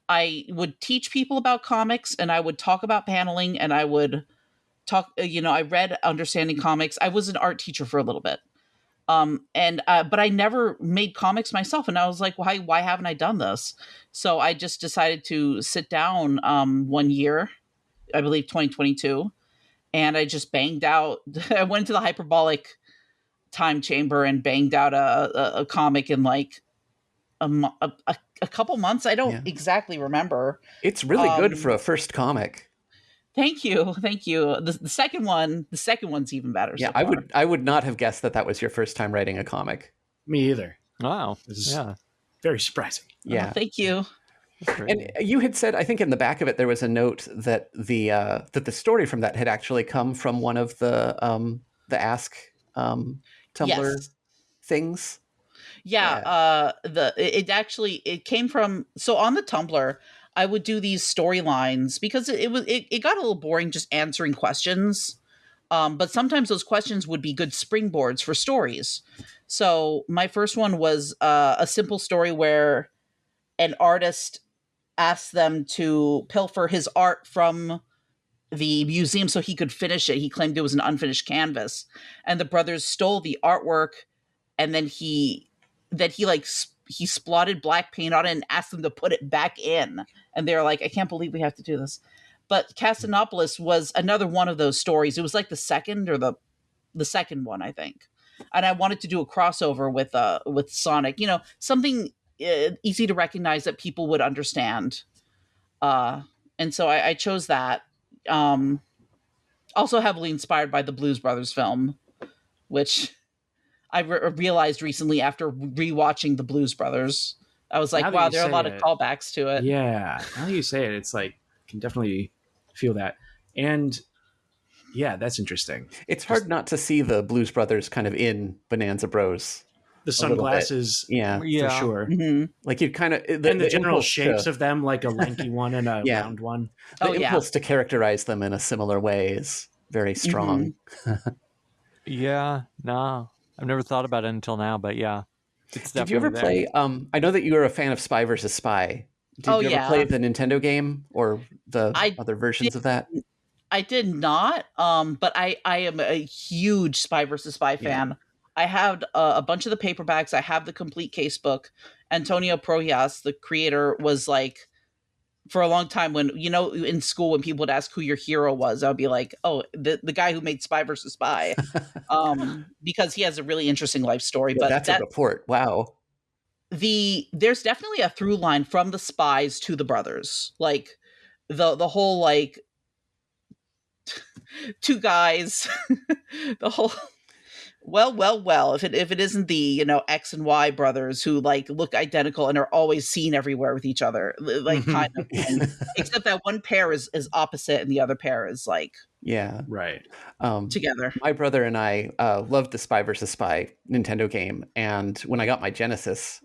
I would teach people about comics and I would talk about paneling and I would talk, I read Understanding Comics. I was an art teacher for a little bit. But I never made comics myself. And I was like, why haven't I done this? So I just decided to sit down one year, I believe 2022. And I just banged out, I went into the hyperbolic time chamber and banged out a comic in a couple months. I don't exactly remember. It's really good for a first comic. Thank you. The second one's even better. Yeah, so I would not have guessed that was your first time writing a comic. Me either. Wow. This is very surprising. Yeah. Thank you. And you had said, I think in the back of it there was a note that the story from that had actually come from one of the Ask Tumblr things. Yeah. It came from, so on the Tumblr I would do these storylines because it got a little boring just answering questions. But sometimes those questions would be good springboards for stories. So my first one was a simple story where an artist asked them to pilfer his art from the museum so he could finish it. He claimed it was an unfinished canvas, and the brothers stole the artwork, and then he splotted black paint on it and asked them to put it back in. And they're like, I can't believe we have to do this. But Casinopolis was another one of those stories. It was like the second or the the second one, I think. And I wanted to do a crossover with Sonic, something easy to recognize that people would understand. And so I chose that. Also heavily inspired by the Blues Brothers film, which I realized recently after rewatching the Blues Brothers. I was like, wow, there are a lot of callbacks to it. Yeah, now that you say it, it's like, I can definitely feel that. And yeah, that's interesting. It's hard not to see the Blues Brothers kind of in Bonanza Bros. The sunglasses, yeah, for sure. Mm-hmm. Like you'd kind of... And the general shapes of them, like a lanky one and a round one. The impulse to characterize them in a similar way is very strong. Mm-hmm. Yeah, no. I've never thought about it until now, but yeah. Did you ever play... I know that you were a fan of Spy vs. Spy. Did you ever play the Nintendo game or the other versions of that? I did not, but I am a huge Spy vs. Spy fan. I had a bunch of the paperbacks. I have the complete casebook. Antonio Prohias, the creator, was like, for a long time when, in school when people would ask who your hero was, I would be like, oh, the guy who made Spy vs. Spy. Because he has a really interesting life story. Yeah, but that's a report. Wow. There's definitely a through line from the spies to the brothers. Like the whole like two guys, the whole well, if it isn't the X and Y brothers who like look identical and are always seen everywhere with each other, like kind of thing. Except that one pair is opposite and the other pair is like right together. My brother and I loved the Spy vs. Spy Nintendo game, and when I got my Genesis,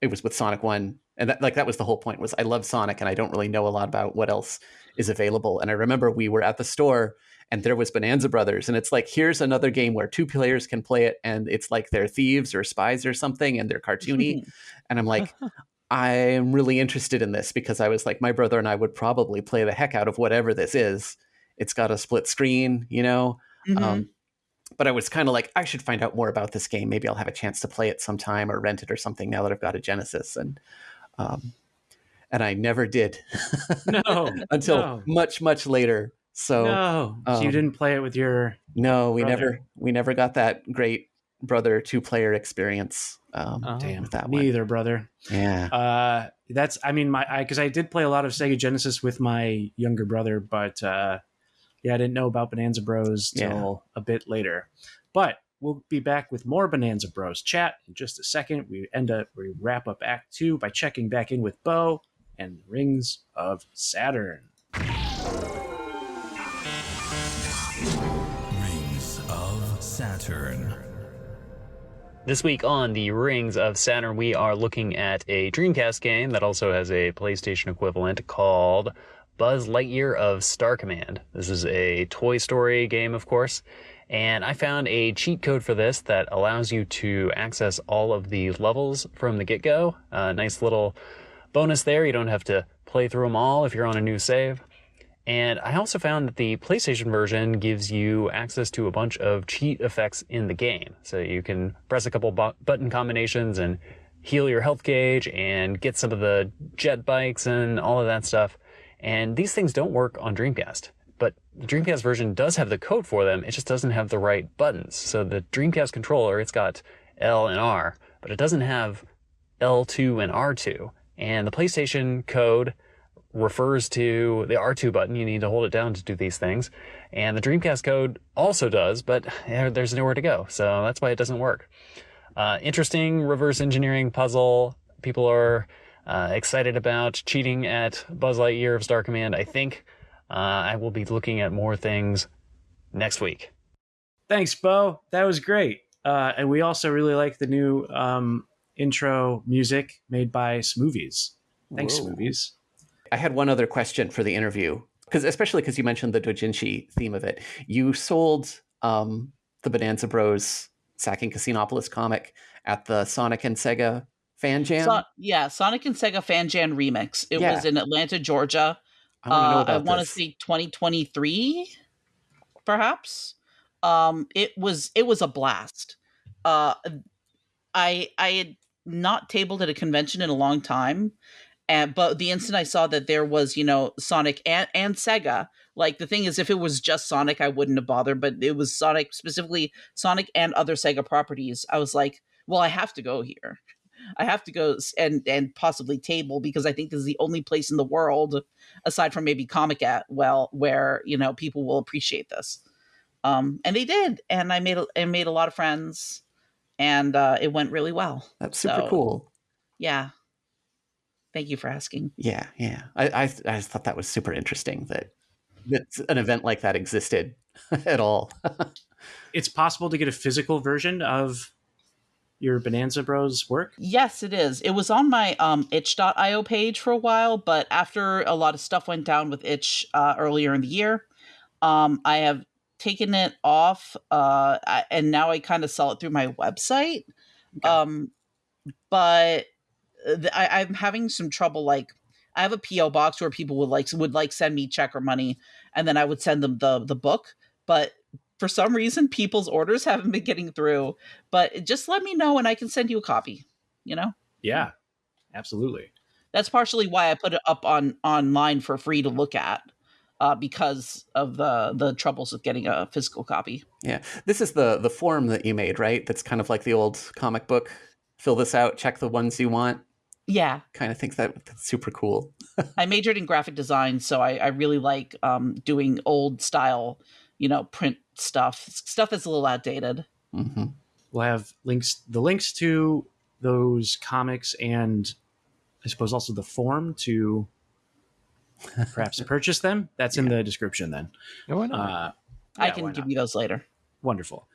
it was with Sonic 1, and that was the whole point, was I love Sonic and I don't really know a lot about what else is available. And I remember we were at the store and there was Bonanza Brothers, and it's like, here's another game where two players can play it, and it's like they're thieves or spies or something, and they're cartoony. And I'm like, I'm really interested in this, because I was like, my brother and I would probably play the heck out of whatever this is. It's got a split screen, but I was kind of like, I should find out more about this game. Maybe I'll have a chance to play it sometime or rent it or something now that I've got a Genesis. And I never did. Until much, much later. So you didn't play it with your brother. we never got that great brother 2-player experience. Damn, with that me one. either, brother. Yeah. Because I did play a lot of Sega Genesis with my younger brother, but I didn't know about Bonanza Bros till a bit later. But we'll be back with more Bonanza Bros chat in just a second. We wrap up Act 2 by checking back in with Bo and Rings of Saturn. Rings of Saturn. This week on the Rings of Saturn, we are looking at a Dreamcast game that also has a PlayStation equivalent called Buzz Lightyear of Star Command. This is a Toy Story game, of course, and I found a cheat code for this that allows you to access all of the levels from the get-go. Nice little bonus there. You don't have to play through them all if you're on a new save. And I also found that the PlayStation version gives you access to a bunch of cheat effects in the game. So you can press a couple button combinations and heal your health gauge and get some of the jet bikes and all of that stuff. And these things don't work on Dreamcast. But the Dreamcast version does have the code for them. It just doesn't have the right buttons. So the Dreamcast controller, it's got L and R, but it doesn't have L2 and R2. And the PlayStation code refers to the R2 button. You need to hold it down to do these things. And the Dreamcast code also does, but there's nowhere to go. So that's why it doesn't work. Interesting reverse engineering puzzle. People are excited about cheating at Buzz Lightyear of Star Command. I think I will be looking at more things next week. Thanks, Bo. That was great. And we also really like the new intro music made by Smoovies. Thanks, Smoovies. I had one other question for the interview, especially because you mentioned the doujinshi theme of it. You sold the Bonanza Bros. Sacking Casinopolis comic at the Sonic and Sega Fan Jam. Sonic and Sega Fan Jam remix. It was in Atlanta, Georgia. I want to know about I want to say 2023, perhaps. It was a blast. I had not tabled at a convention in a long time. But the instant I saw that there was, Sonic and Sega Like, the thing is, if it was just Sonic, I wouldn't have bothered, but it was Sonic, specifically Sonic and other Sega properties. I was like, well, I have to go here. I have to go and possibly Table, because I think this is the only place in the world, aside from maybe where, you know, people will appreciate this. And they did, and I made a lot of friends, and it went really well. That's super cool. Yeah. Thank you for asking. Yeah. I just thought that was super interesting that an event like that existed at all. It's possible to get a physical version of your Bonanza Bros work? Yes, it is. It was on my itch.io page for a while, but after a lot of stuff went down with itch earlier in the year, I have taken it off, and now I kind of sell it through my website. Okay. But I'm having some trouble. Like, I have a PO box where people would send me check or money, and then I would send them the book. But for some reason, people's orders haven't been getting through. But just let me know, and I can send you a copy. You know? Yeah, absolutely. That's partially why I put it up online for free to look at. Because of the troubles with getting a physical copy. Yeah, this is the form that you made, right? That's kind of like the old comic book. Fill this out, check the ones you want. Yeah. Kind of think that's super cool. I majored in graphic design, so I really like doing old style, you know, print stuff. Stuff that's a little outdated. Mm-hmm. We'll have the links to those comics, and I suppose also the form to perhaps purchase them. That's in the description then. No, why not? I can give you those later. Wonderful.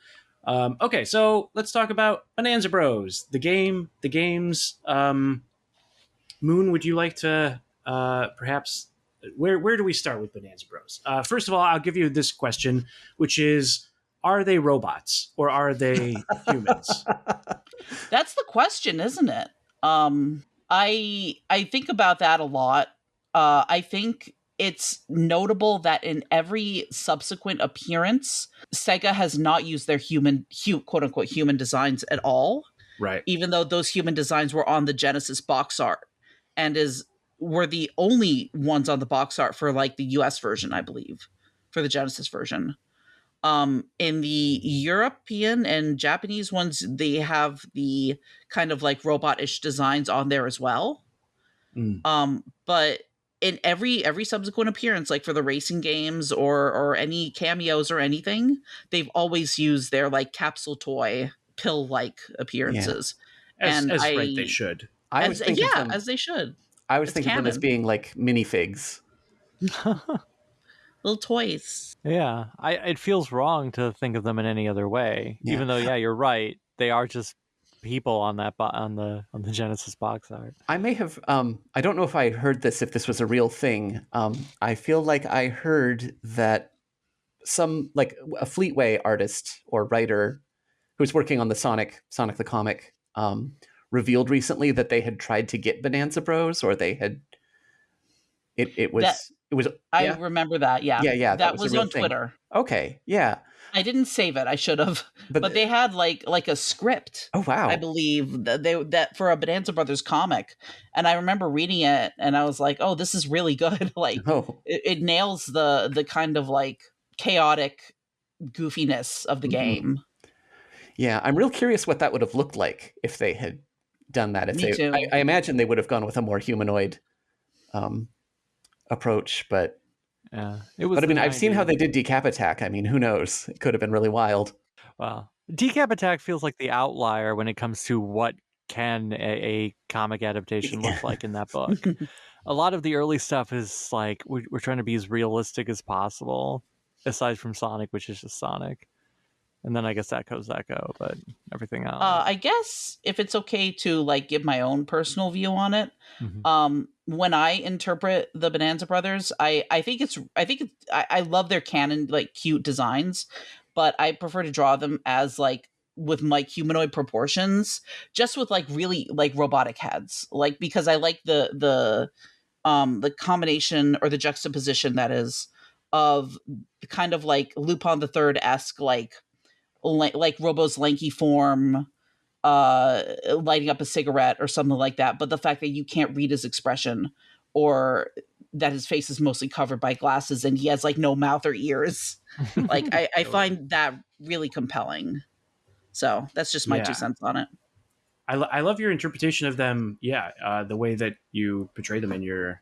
Okay, so let's talk about Bonanza Bros. The games. Moon, would you like to perhaps... Where do we start with Bonanza Bros? First of all, I'll give you this question, which is, are they robots or are they humans? That's the question, isn't it? I think about that a lot. I think it's notable that in every subsequent appearance, Sega has not used their quote unquote human designs at all. Right. Even though those human designs were on the Genesis box art and were the only ones on the box art for like the US version, I believe, for the Genesis version. In the European and Japanese ones, they have the kind of like robot-ish designs on there as well. But in every subsequent appearance, like for the racing games or any cameos or anything, they've always used their like capsule toy pill-like appearances. Yeah. As right they should. As they should. I was thinking of them as being like minifigs. Little toys. Yeah, it feels wrong to think of them in any other way. Yeah. Even though, yeah, you're right. They are just people on that on the Genesis box art. I may have I don't know if I heard this, if this was a real thing. I feel like I heard that some like a Fleetway artist or writer who's working on the Sonic the comic revealed recently that they had tried to get Bonanza Bros, or they had it was I remember that. Yeah. That was on thing. Twitter. Okay. Yeah. I didn't save it. I should have. But they had like a script. Oh wow! I believe that for a Bonanza Brothers comic, and I remember reading it, and I was like, "Oh, this is really good." Like, it nails the kind of like chaotic goofiness of the game. Yeah, I'm real curious what that would have looked like if they had done that. Me too. I imagine they would have gone with a more humanoid approach, but. Yeah, but I mean, I've seen how they did Decap Attack. I mean, who knows? It could have been really wild. Wow. Decap Attack feels like the outlier when it comes to what can a comic adaptation look like in that book. A lot of the early stuff is like, we're trying to be as realistic as possible, aside from Sonic, which is just Sonic. And then I guess that goes, but everything else. I guess if it's okay to like give my own personal view on it, when I interpret the Bonanza Brothers, I love their canon like cute designs, but I prefer to draw them as like with like humanoid proportions, just with like really like robotic heads, like because I like the combination or the juxtaposition that is of kind of like Lupin the Third-esque like Robo's lanky form lighting up a cigarette or something like that, but the fact that you can't read his expression or that his face is mostly covered by glasses and he has like no mouth or ears. Like I find that really compelling. So that's just my 2 cents on it. I love your interpretation of them. Yeah, the way that you portray them in your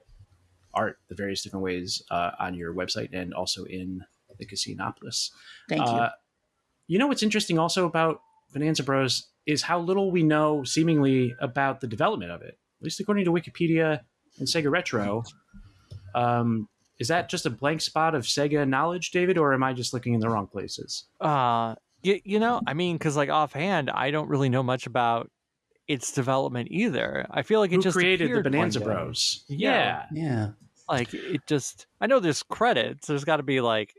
art, the various different ways on your website and also in the Casinopolis. Thank you. You know what's interesting also about Bonanza Bros is how little we know seemingly about the development of it. At least according to Wikipedia and Sega Retro. Is that just a blank spot of Sega knowledge, David, or am I just looking in the wrong places? You know, I mean, because like offhand, I don't really know much about its development either. I feel like it just created the Bonanza Bros. Yeah. Like it just, I know there's credits. There's got to be like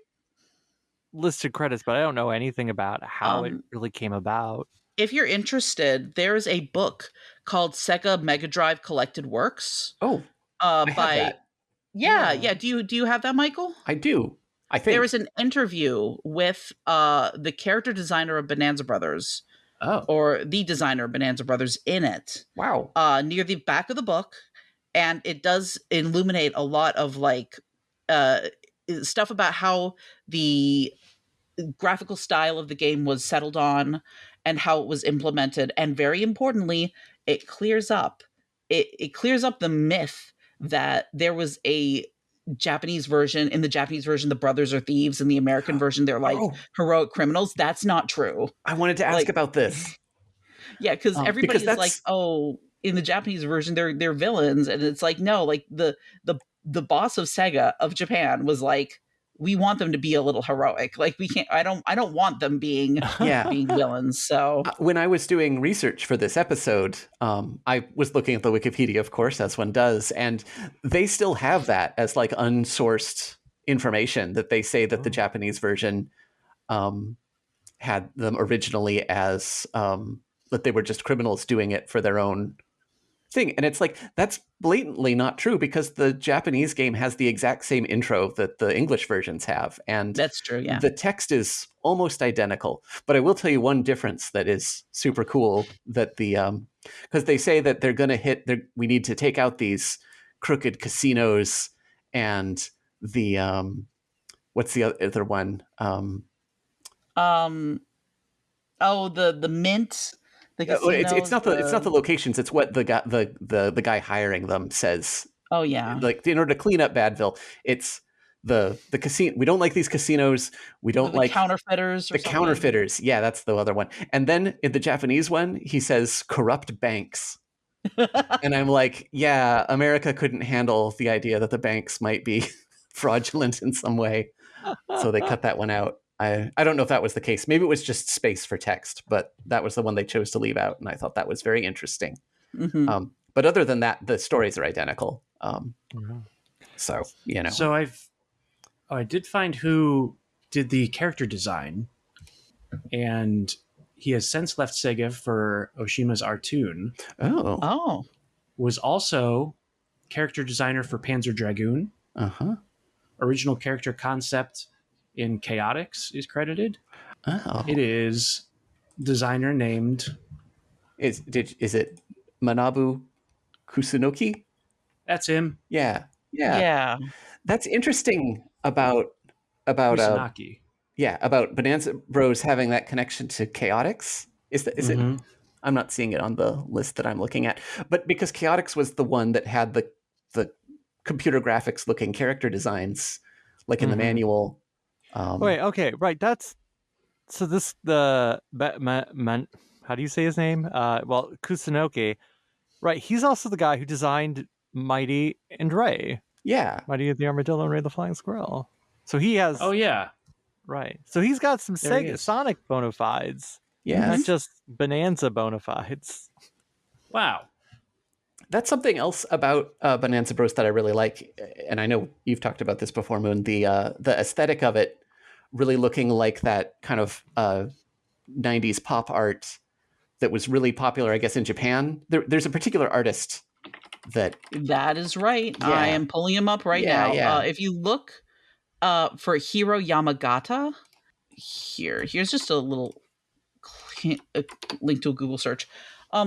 listed credits, but I don't know anything about how it really came about. If you're interested, there's a book called Sega Mega Drive Collected Works. Oh, I have that. Yeah. Do you have that, Michael? I do. I think there was an interview with the character designer of Bonanza Brothers. Oh. Or the designer of Bonanza Brothers in it. Wow. Near the back of the book. And it does illuminate a lot of like stuff about how the graphical style of the game was settled on and how it was implemented. And very importantly, it clears up the myth that there was a Japanese version. In the Japanese version, the brothers are thieves. In the American version, they're like heroic criminals. That's not true. I wanted to ask about this. Yeah, because everybody's like, oh, in the Japanese version, they're villains, and it's like, no, like the boss of Sega of Japan was like, we want them to be a little heroic. Like we can't. I don't want them being being villains. So when I was doing research for this episode, I was looking at the Wikipedia, of course, as one does, and they still have that as like unsourced information that they say that the Japanese version had them originally as that they were just criminals doing it for their own thing. And it's like, that's blatantly not true because the Japanese game has the exact same intro that the English versions have. And that's true. Yeah. The text is almost identical, but I will tell you one difference that is super cool that because they say that they're going to we need to take out these crooked casinos and the, what's the other one? The Mint. It's not the locations. It's what the guy hiring them says. Oh yeah. Like in order to clean up Badville, it's the casino. We don't like these casinos. We don't like counterfeiters. The counterfeiters. Yeah, that's the other one. And then in the Japanese one, he says corrupt banks. And I'm like, yeah, America couldn't handle the idea that the banks might be fraudulent in some way, so they cut that one out. I don't know if that was the case. Maybe it was just space for text, but that was the one they chose to leave out, and I thought that was very interesting. Mm-hmm. But other than that, the stories are identical. So, you know. So I did find who did the character design, and he has since left Sega for Oshima's Artoon. Oh. Was also character designer for Panzer Dragoon. Original character concept in Chaotix is credited. Oh. It is designer named... Is it Manabu Kusunoki? That's him. Yeah. That's interesting about Kusunaki. About Bonanza Bros having that connection to Chaotix. Is it? I'm not seeing it on the list that I'm looking at, but because Chaotix was the one that had the computer graphics looking character designs, like in the manual. Wait, okay, right. That's so. This how do you say his name? Well, Kusunoki, right? He's also the guy who designed Mighty and Ray. Yeah, Mighty the Armadillo and Ray the Flying Squirrel. So he has. Oh yeah, right. So he's got some Sonic bona fides. Yeah, not just Bonanza bona fides. Wow. That's something else about Bonanza Bros that I really like, and I know you've talked about this before, Moon. The aesthetic of it, really looking like that kind of 90s pop art that was really popular, I guess, in Japan. There's a particular artist that is right. Yeah. I am pulling him up right now. Yeah. If you look for Hiro Yamagata, here's just a little link to a Google search.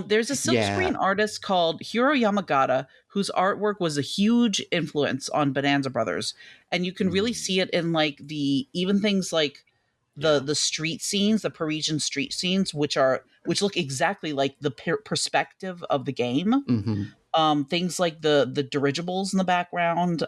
There's a silkscreen artist called Hiro Yamagata, whose artwork was a huge influence on Bonanza Brothers, and you can really see it in like even things like the street scenes, the Parisian street scenes, which look exactly like the perspective of the game. Things like the dirigibles in the background,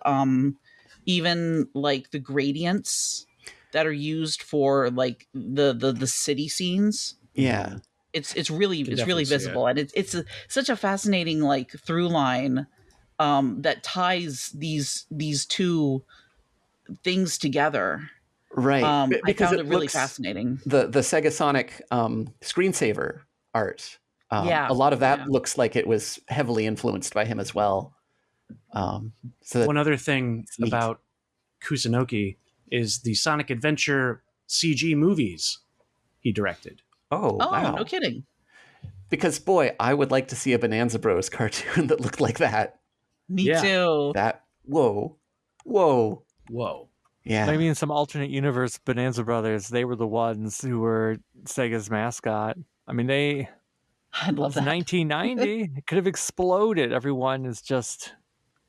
even like the gradients that are used for like the city scenes. Yeah. It's really visible, and it's such a fascinating like through line that ties these two things together. Right. I found it really fascinating. The Sega Sonic screensaver art. A lot of that looks like it was heavily influenced by him as well. So one other thing about Kusunoki is the Sonic Adventure CG movies he directed. Oh, wow. No kidding. Because, boy, I would like to see a Bonanza Bros cartoon that looked like that. Me too. Whoa. Yeah. Maybe in some alternate universe, Bonanza Brothers, they were the ones who were Sega's mascot. I mean, I'd love that. 1990. It could have exploded. Everyone is just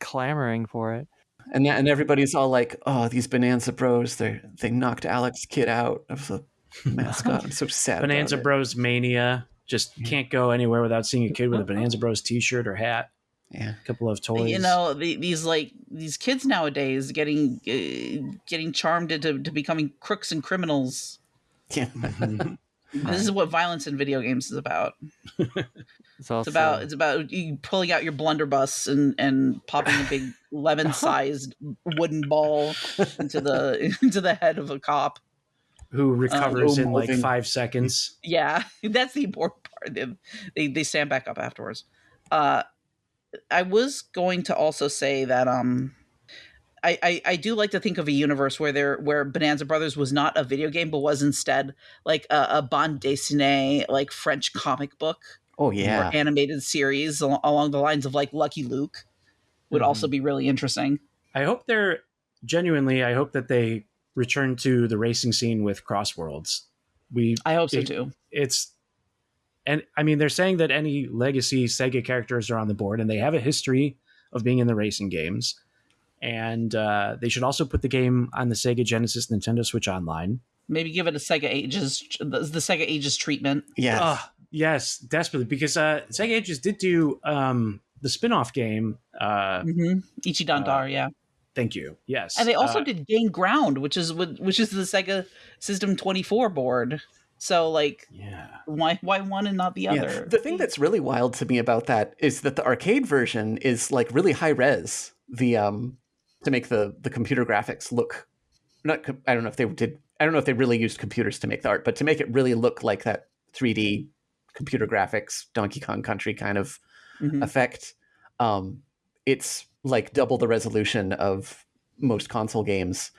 clamoring for it. And everybody's all like, oh, these Bonanza Bros, they knocked Alex Kidd out of the mascot. I'm so sad Bonanza Bros mania. Just can't go anywhere without seeing a kid with a Bonanza Bros t-shirt or hat. Yeah. A couple of toys. You know, these kids nowadays getting charmed into becoming crooks and criminals. Yeah. This is what violence in video games is about. It's about you pulling out your blunderbuss and popping a big lemon-sized wooden ball into the head of a cop who recovers in like 5 seconds. Yeah, that's the important part. They stand back up afterwards. I was going to also say that I do like to think of a universe where Bonanza Brothers was not a video game, but was instead like a bande dessinée, like French comic book. Oh yeah, or animated series along the lines of like Lucky Luke would also be really interesting. I hope I hope that they return to the racing scene with CrossWorlds. I hope so too. And I mean, they're saying that any legacy Sega characters are on the board, and they have a history of being in the racing games. And they should also put the game on the Sega Genesis, Nintendo Switch Online. Maybe give it a Sega Ages, the Sega Ages treatment. Yes. Yes, desperately. Because Sega Ages did do the spin-off game. Ichidandar, yeah. Thank you. Yes. And they also did Gain Ground, which is the Sega System 24 board. So, like, why one and not the other? The thing that's really wild to me about that is that the arcade version is like really high res. To make the computer graphics look, I don't know if they really used computers to make the art, but to make it really look like that 3D computer graphics Donkey Kong Country kind of effect. It's like double the resolution of most console games.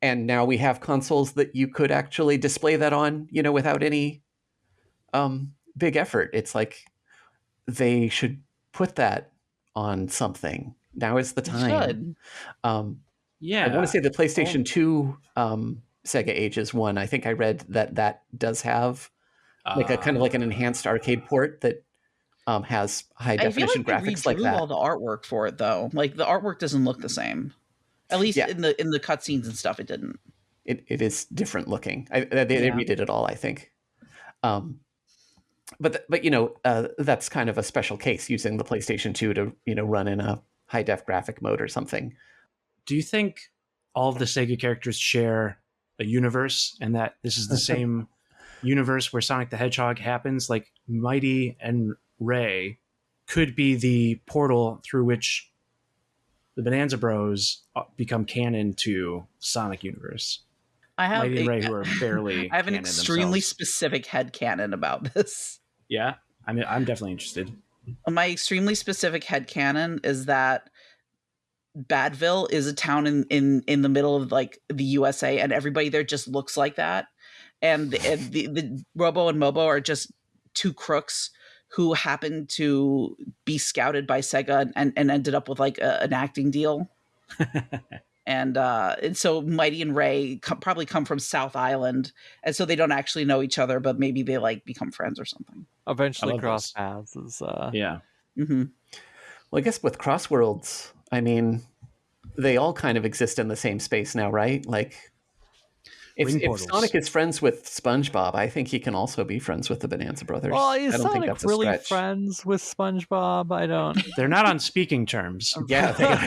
And now we have consoles that you could actually display that on, without any big effort. It's like they should put that on something. Now is the time. I want to say the PlayStation 2 Sega Ages one. I think I read that does have like a kind of like an enhanced arcade port that has high definition graphics like that. All the artwork for it though, like the artwork doesn't look the same. At least in the cutscenes and stuff, it didn't. It is different looking. They redid it all, I think. But that's kind of a special case using the PlayStation 2 to run in a high def graphic mode or something. Do you think all of the Sega characters share a universe, and that this is the same universe where Sonic the Hedgehog happens? Like Mighty and Ray could be the portal through which the Bonanza Bros become canon to Sonic universe. Mighty and Ray, who are barely I have an extremely specific headcanon about this. Yeah? I mean, I'm definitely interested. My extremely specific headcanon is that Badville is a town in the middle of like the USA, and everybody there just looks like that. And the Robo and Mobo are just two crooks who happened to be scouted by Sega and ended up with like an acting deal. And so Mighty and Ray probably come from South Island, and so they don't actually know each other, but maybe they like become friends or something. Eventually cross paths. Yeah. Mm-hmm. Well, I guess with CrossWorlds, I mean, they all kind of exist in the same space now, right? Like, if Sonic is friends with SpongeBob, I think he can also be friends with the Bonanza Brothers. Well, I is don't Sonic think that's really a stretch. friends with SpongeBob? I don't. They're not on speaking terms. Yeah.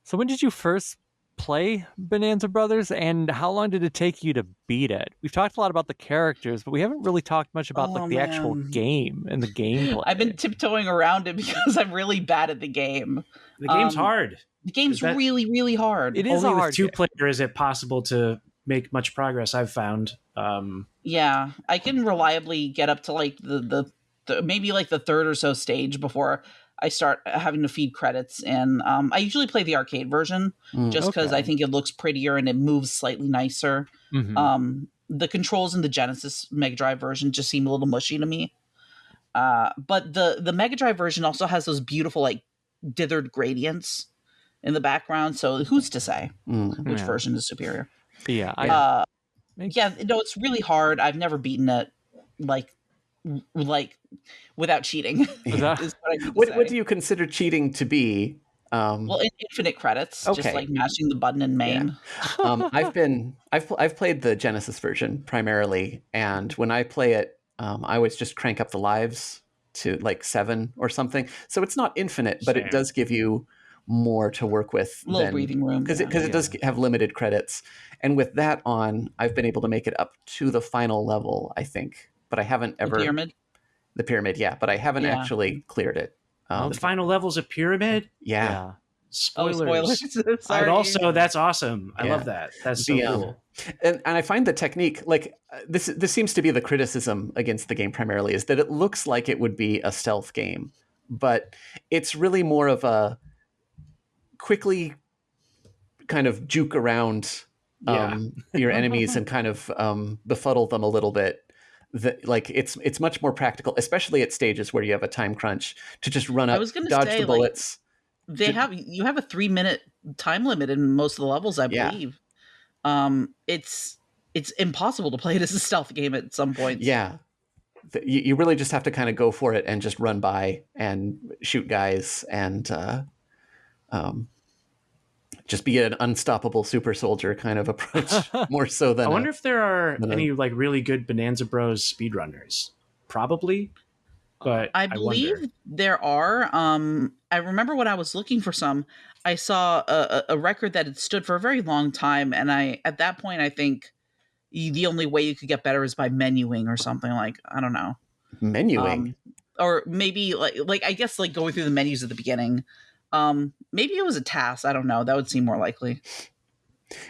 So when did you first play Bonanza Brothers, and how long did it take you to beat it? We've talked a lot about the characters, but we haven't really talked much about the actual game and the gameplay. I've been tiptoeing around it because I'm really bad at the game. The game's hard. The game's really, really hard. It is Only a hard with two-player is it possible to make much progress, I've found. Yeah, I can reliably get up to like the maybe like the third or so stage before I start having to feed credits. And I usually play the arcade version just because I think it looks prettier and it moves slightly nicer. Mm-hmm. The controls in the Genesis Mega Drive version just seem a little mushy to me. But the Mega Drive version also has those beautiful like dithered gradients in the background, so who's to say which version is superior? Yeah, it's really hard. I've never beaten it like without cheating. What do you consider cheating to be? Well, infinite credits, okay. just like mashing the button in main. Yeah. I've played the Genesis version primarily, and when I play it, I always just crank up the lives to like 7 or something. So it's not infinite, but it does give you more to work with. A little breathing room. Because it does have limited credits. And with that on, I've been able to make it up to the final level, I think. But I haven't ever... The pyramid, yeah. But I haven't actually cleared it. The final level's a pyramid? Yeah. Spoilers. But also, that's awesome. I love that. That's so cool. And I find the technique, like, this seems to be the criticism against the game primarily, is that it looks like it would be a stealth game. But it's really more of a quickly kind of juke around your enemies and kind of befuddle them a little bit. Like it's much more practical, especially at stages where you have a time crunch, to just run up, dodge the bullets. You have a 3-minute time limit in most of the levels, I believe. It's impossible to play it as a stealth game at some points. Yeah. You really just have to kind of go for it and just run by and shoot guys and just be an unstoppable super soldier kind of approach, more so than... I wonder if there are any like really good Bonanza Bros speedrunners. Probably, but I believe there are. I remember when I was looking for some, I saw a record that had stood for a very long time, and at that point I think the only way you could get better is by menuing or something, like, I don't know. Menuing? Or maybe like I guess like going through the menus at the beginning. Maybe it was a task. I don't know. That would seem more likely.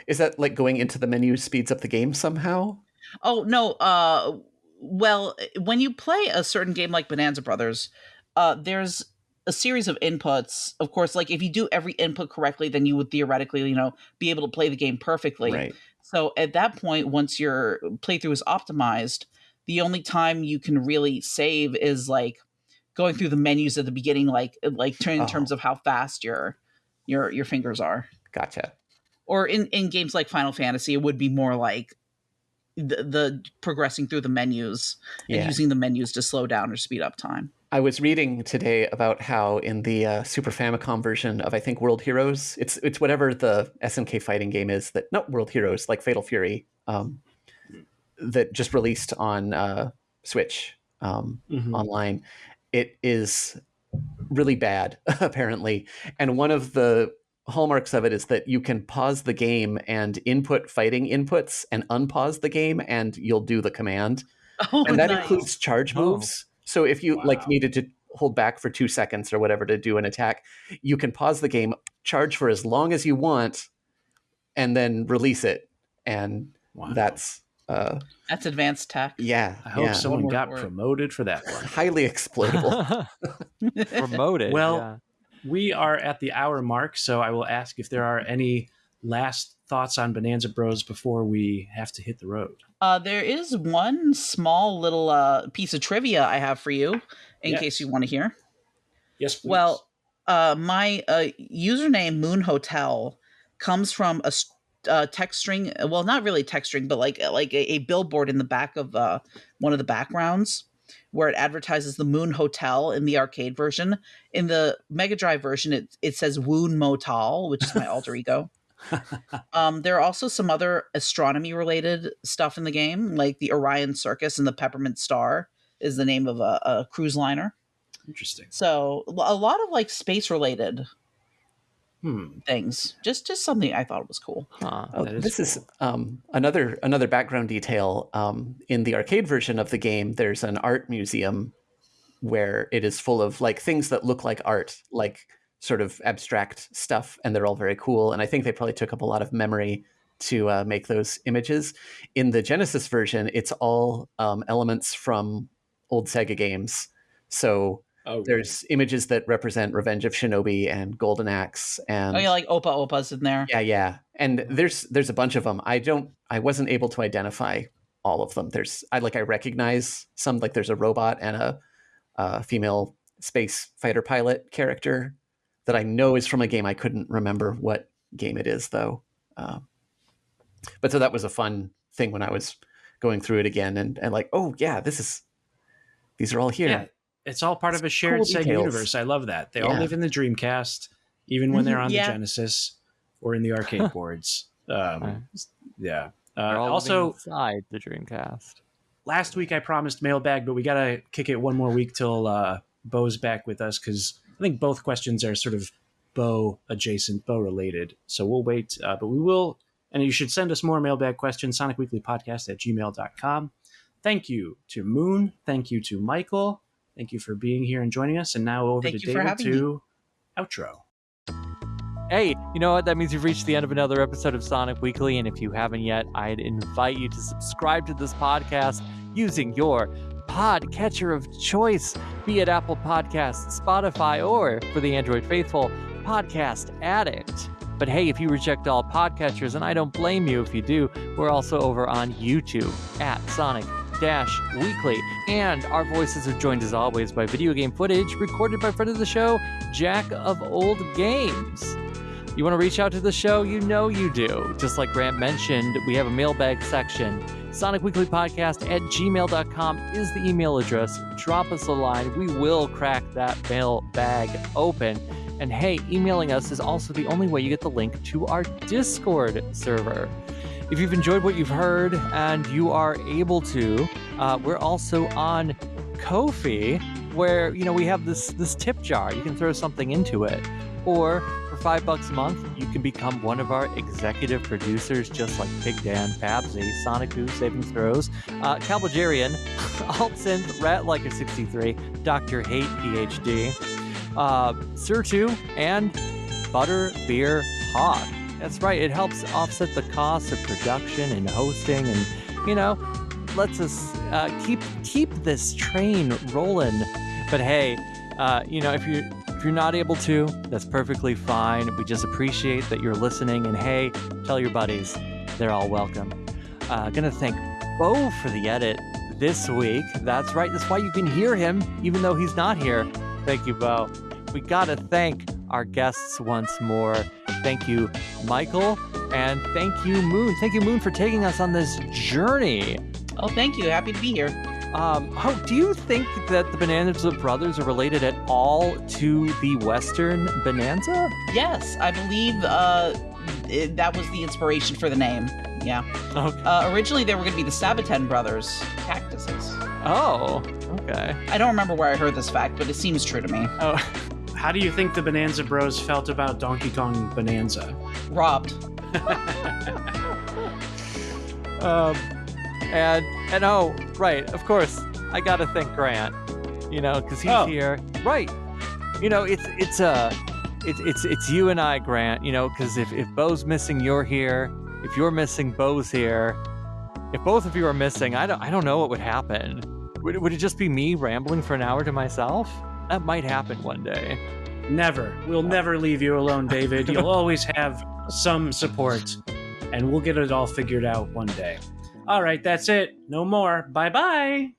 Is that like going into the menu speeds up the game somehow? Oh, no. Well, when you play a certain game like Bonanza Brothers, there's a series of inputs. Of course, like if you do every input correctly, then you would theoretically, be able to play the game perfectly. Right. So at that point, once your playthrough is optimized, the only time you can really save is like going through the menus at the beginning, like in terms of how fast your fingers are. Gotcha. Or in games like Final Fantasy, it would be more like the progressing through the menus and using the menus to slow down or speed up time. I was reading today about how in the Super Famicom version of, I think, World Heroes, it's whatever the SNK fighting game is, that not World Heroes, like Fatal Fury, that just released on Switch online. It is really bad, apparently. And one of the hallmarks of it is that you can pause the game and input fighting inputs and unpause the game, and you'll do the command. And that includes charge moves. So if you needed to hold back for 2 seconds or whatever to do an attack, you can pause the game, charge for as long as you want, and then release it. And that's advanced tech. Yeah. I hope someone got promoted for that one. Highly exploitable. Promoted. Well, we are at the hour mark, so I will ask if there are any last thoughts on Bonanza Bros before we have to hit the road. There is one small little piece of trivia I have for you in case you want to hear. Yes, please. Well, My username Moon Hotel comes from a text string. Well, not really text string, but like a billboard in the back of one of the backgrounds where it advertises the Moon Hotel in the arcade version. In the Mega Drive version, it says Woon Motal, which is my alter ego. There are also some other astronomy related stuff in the game, like the Orion Circus and the Peppermint Star is the name of a cruise liner. Interesting. So a lot of like space related things. Just something I thought was cool. This is another background detail. In the arcade version of the game, there's an art museum where it is full of like things that look like art, like sort of abstract stuff, and they're all very cool. And I think they probably took up a lot of memory to make those images. In the Genesis version, it's all elements from old Sega games. So there's images that represent Revenge of Shinobi and Golden Axe, and like Opas in there. Yeah. And there's a bunch of them. I wasn't able to identify all of them. I recognize some, like there's a robot and a female space fighter pilot character that I know is from a game. I couldn't remember what game it is though. But so that was a fun thing when I was going through it again and like, oh yeah, these are all here. Yeah. It's all part of a shared cool Sega universe. I love that. They all live in the Dreamcast, even when they're on the Genesis or in the arcade boards. Yeah. Also, inside the Dreamcast. Last week I promised Mailbag, but we got to kick it one more week till Bo's back with us, because I think both questions are sort of Bo adjacent, Bo related. So we'll wait, but we will. And you should send us more Mailbag questions, SonicWeeklyPodcast@gmail.com. Thank you to Moon. Thank you to Michael. Thank you for being here and joining us. And now over to David to outro. Hey, you know what? That means you've reached the end of another episode of Sonic Weekly. And if you haven't yet, I'd invite you to subscribe to this podcast using your podcatcher of choice, be it Apple Podcasts, Spotify, or for the Android faithful, Podcast Addict. But hey, if you reject all podcatchers, and I don't blame you if you do, we're also over on YouTube at Sonic-Weekly. And our voices are joined as always by video game footage recorded by friend of the show, Jack of Old Games. You want to reach out to the show? You know you do. Just like Grant mentioned, we have a mailbag section. SonicWeeklyPodcast@gmail.com is the email address. Drop us a line. We will crack that mailbag open. And hey, emailing us is also the only way you get the link to our Discord server. If you've enjoyed what you've heard and you are able to, we're also on Ko-fi, where we have this tip jar. You can throw something into it. Or for $5 a month, you can become one of our executive producers, just like PigDan, Pabsy, Sonikku, SavingThrows, Belgarion, AltSynth, Ratliker63, Dr. Hate PhD, Sertoo, and Butterbeerhawk. That's right, it helps offset the costs of production and hosting and, lets us keep this train rolling. But hey, if you're not able to, that's perfectly fine. We just appreciate that you're listening. And hey, tell your buddies, they're all welcome. Gonna thank Bo for the edit this week. That's right, that's why you can hear him, even though he's not here. Thank you, Bo. We gotta thank our guests once more. Thank you, Michael, and thank you, Moon. Thank you, Moon, for taking us on this journey. Oh, thank you. Happy to be here. Do you think that the Bonanza Brothers are related at all to the Western Bonanza? Yes, I believe that was the inspiration for the name. Yeah. Okay. Originally, they were going to be the Sabaton Brothers, cactuses. Oh, okay. I don't remember where I heard this fact, but it seems true to me. Oh. How do you think the Bonanza Bros felt about Donkey Kong Bonanza? Robbed. And oh, right, of course, I gotta thank Grant, because he's here. Right. It's you and I, Grant, because if Bo's missing, you're here. If you're missing, Bo's here. If both of you are missing, I don't know what would happen. Would it just be me rambling for an hour to myself? That might happen one day. Never. We'll never leave you alone, David. You'll always have some support, and we'll get it all figured out one day. All right, that's it. No more. Bye-bye.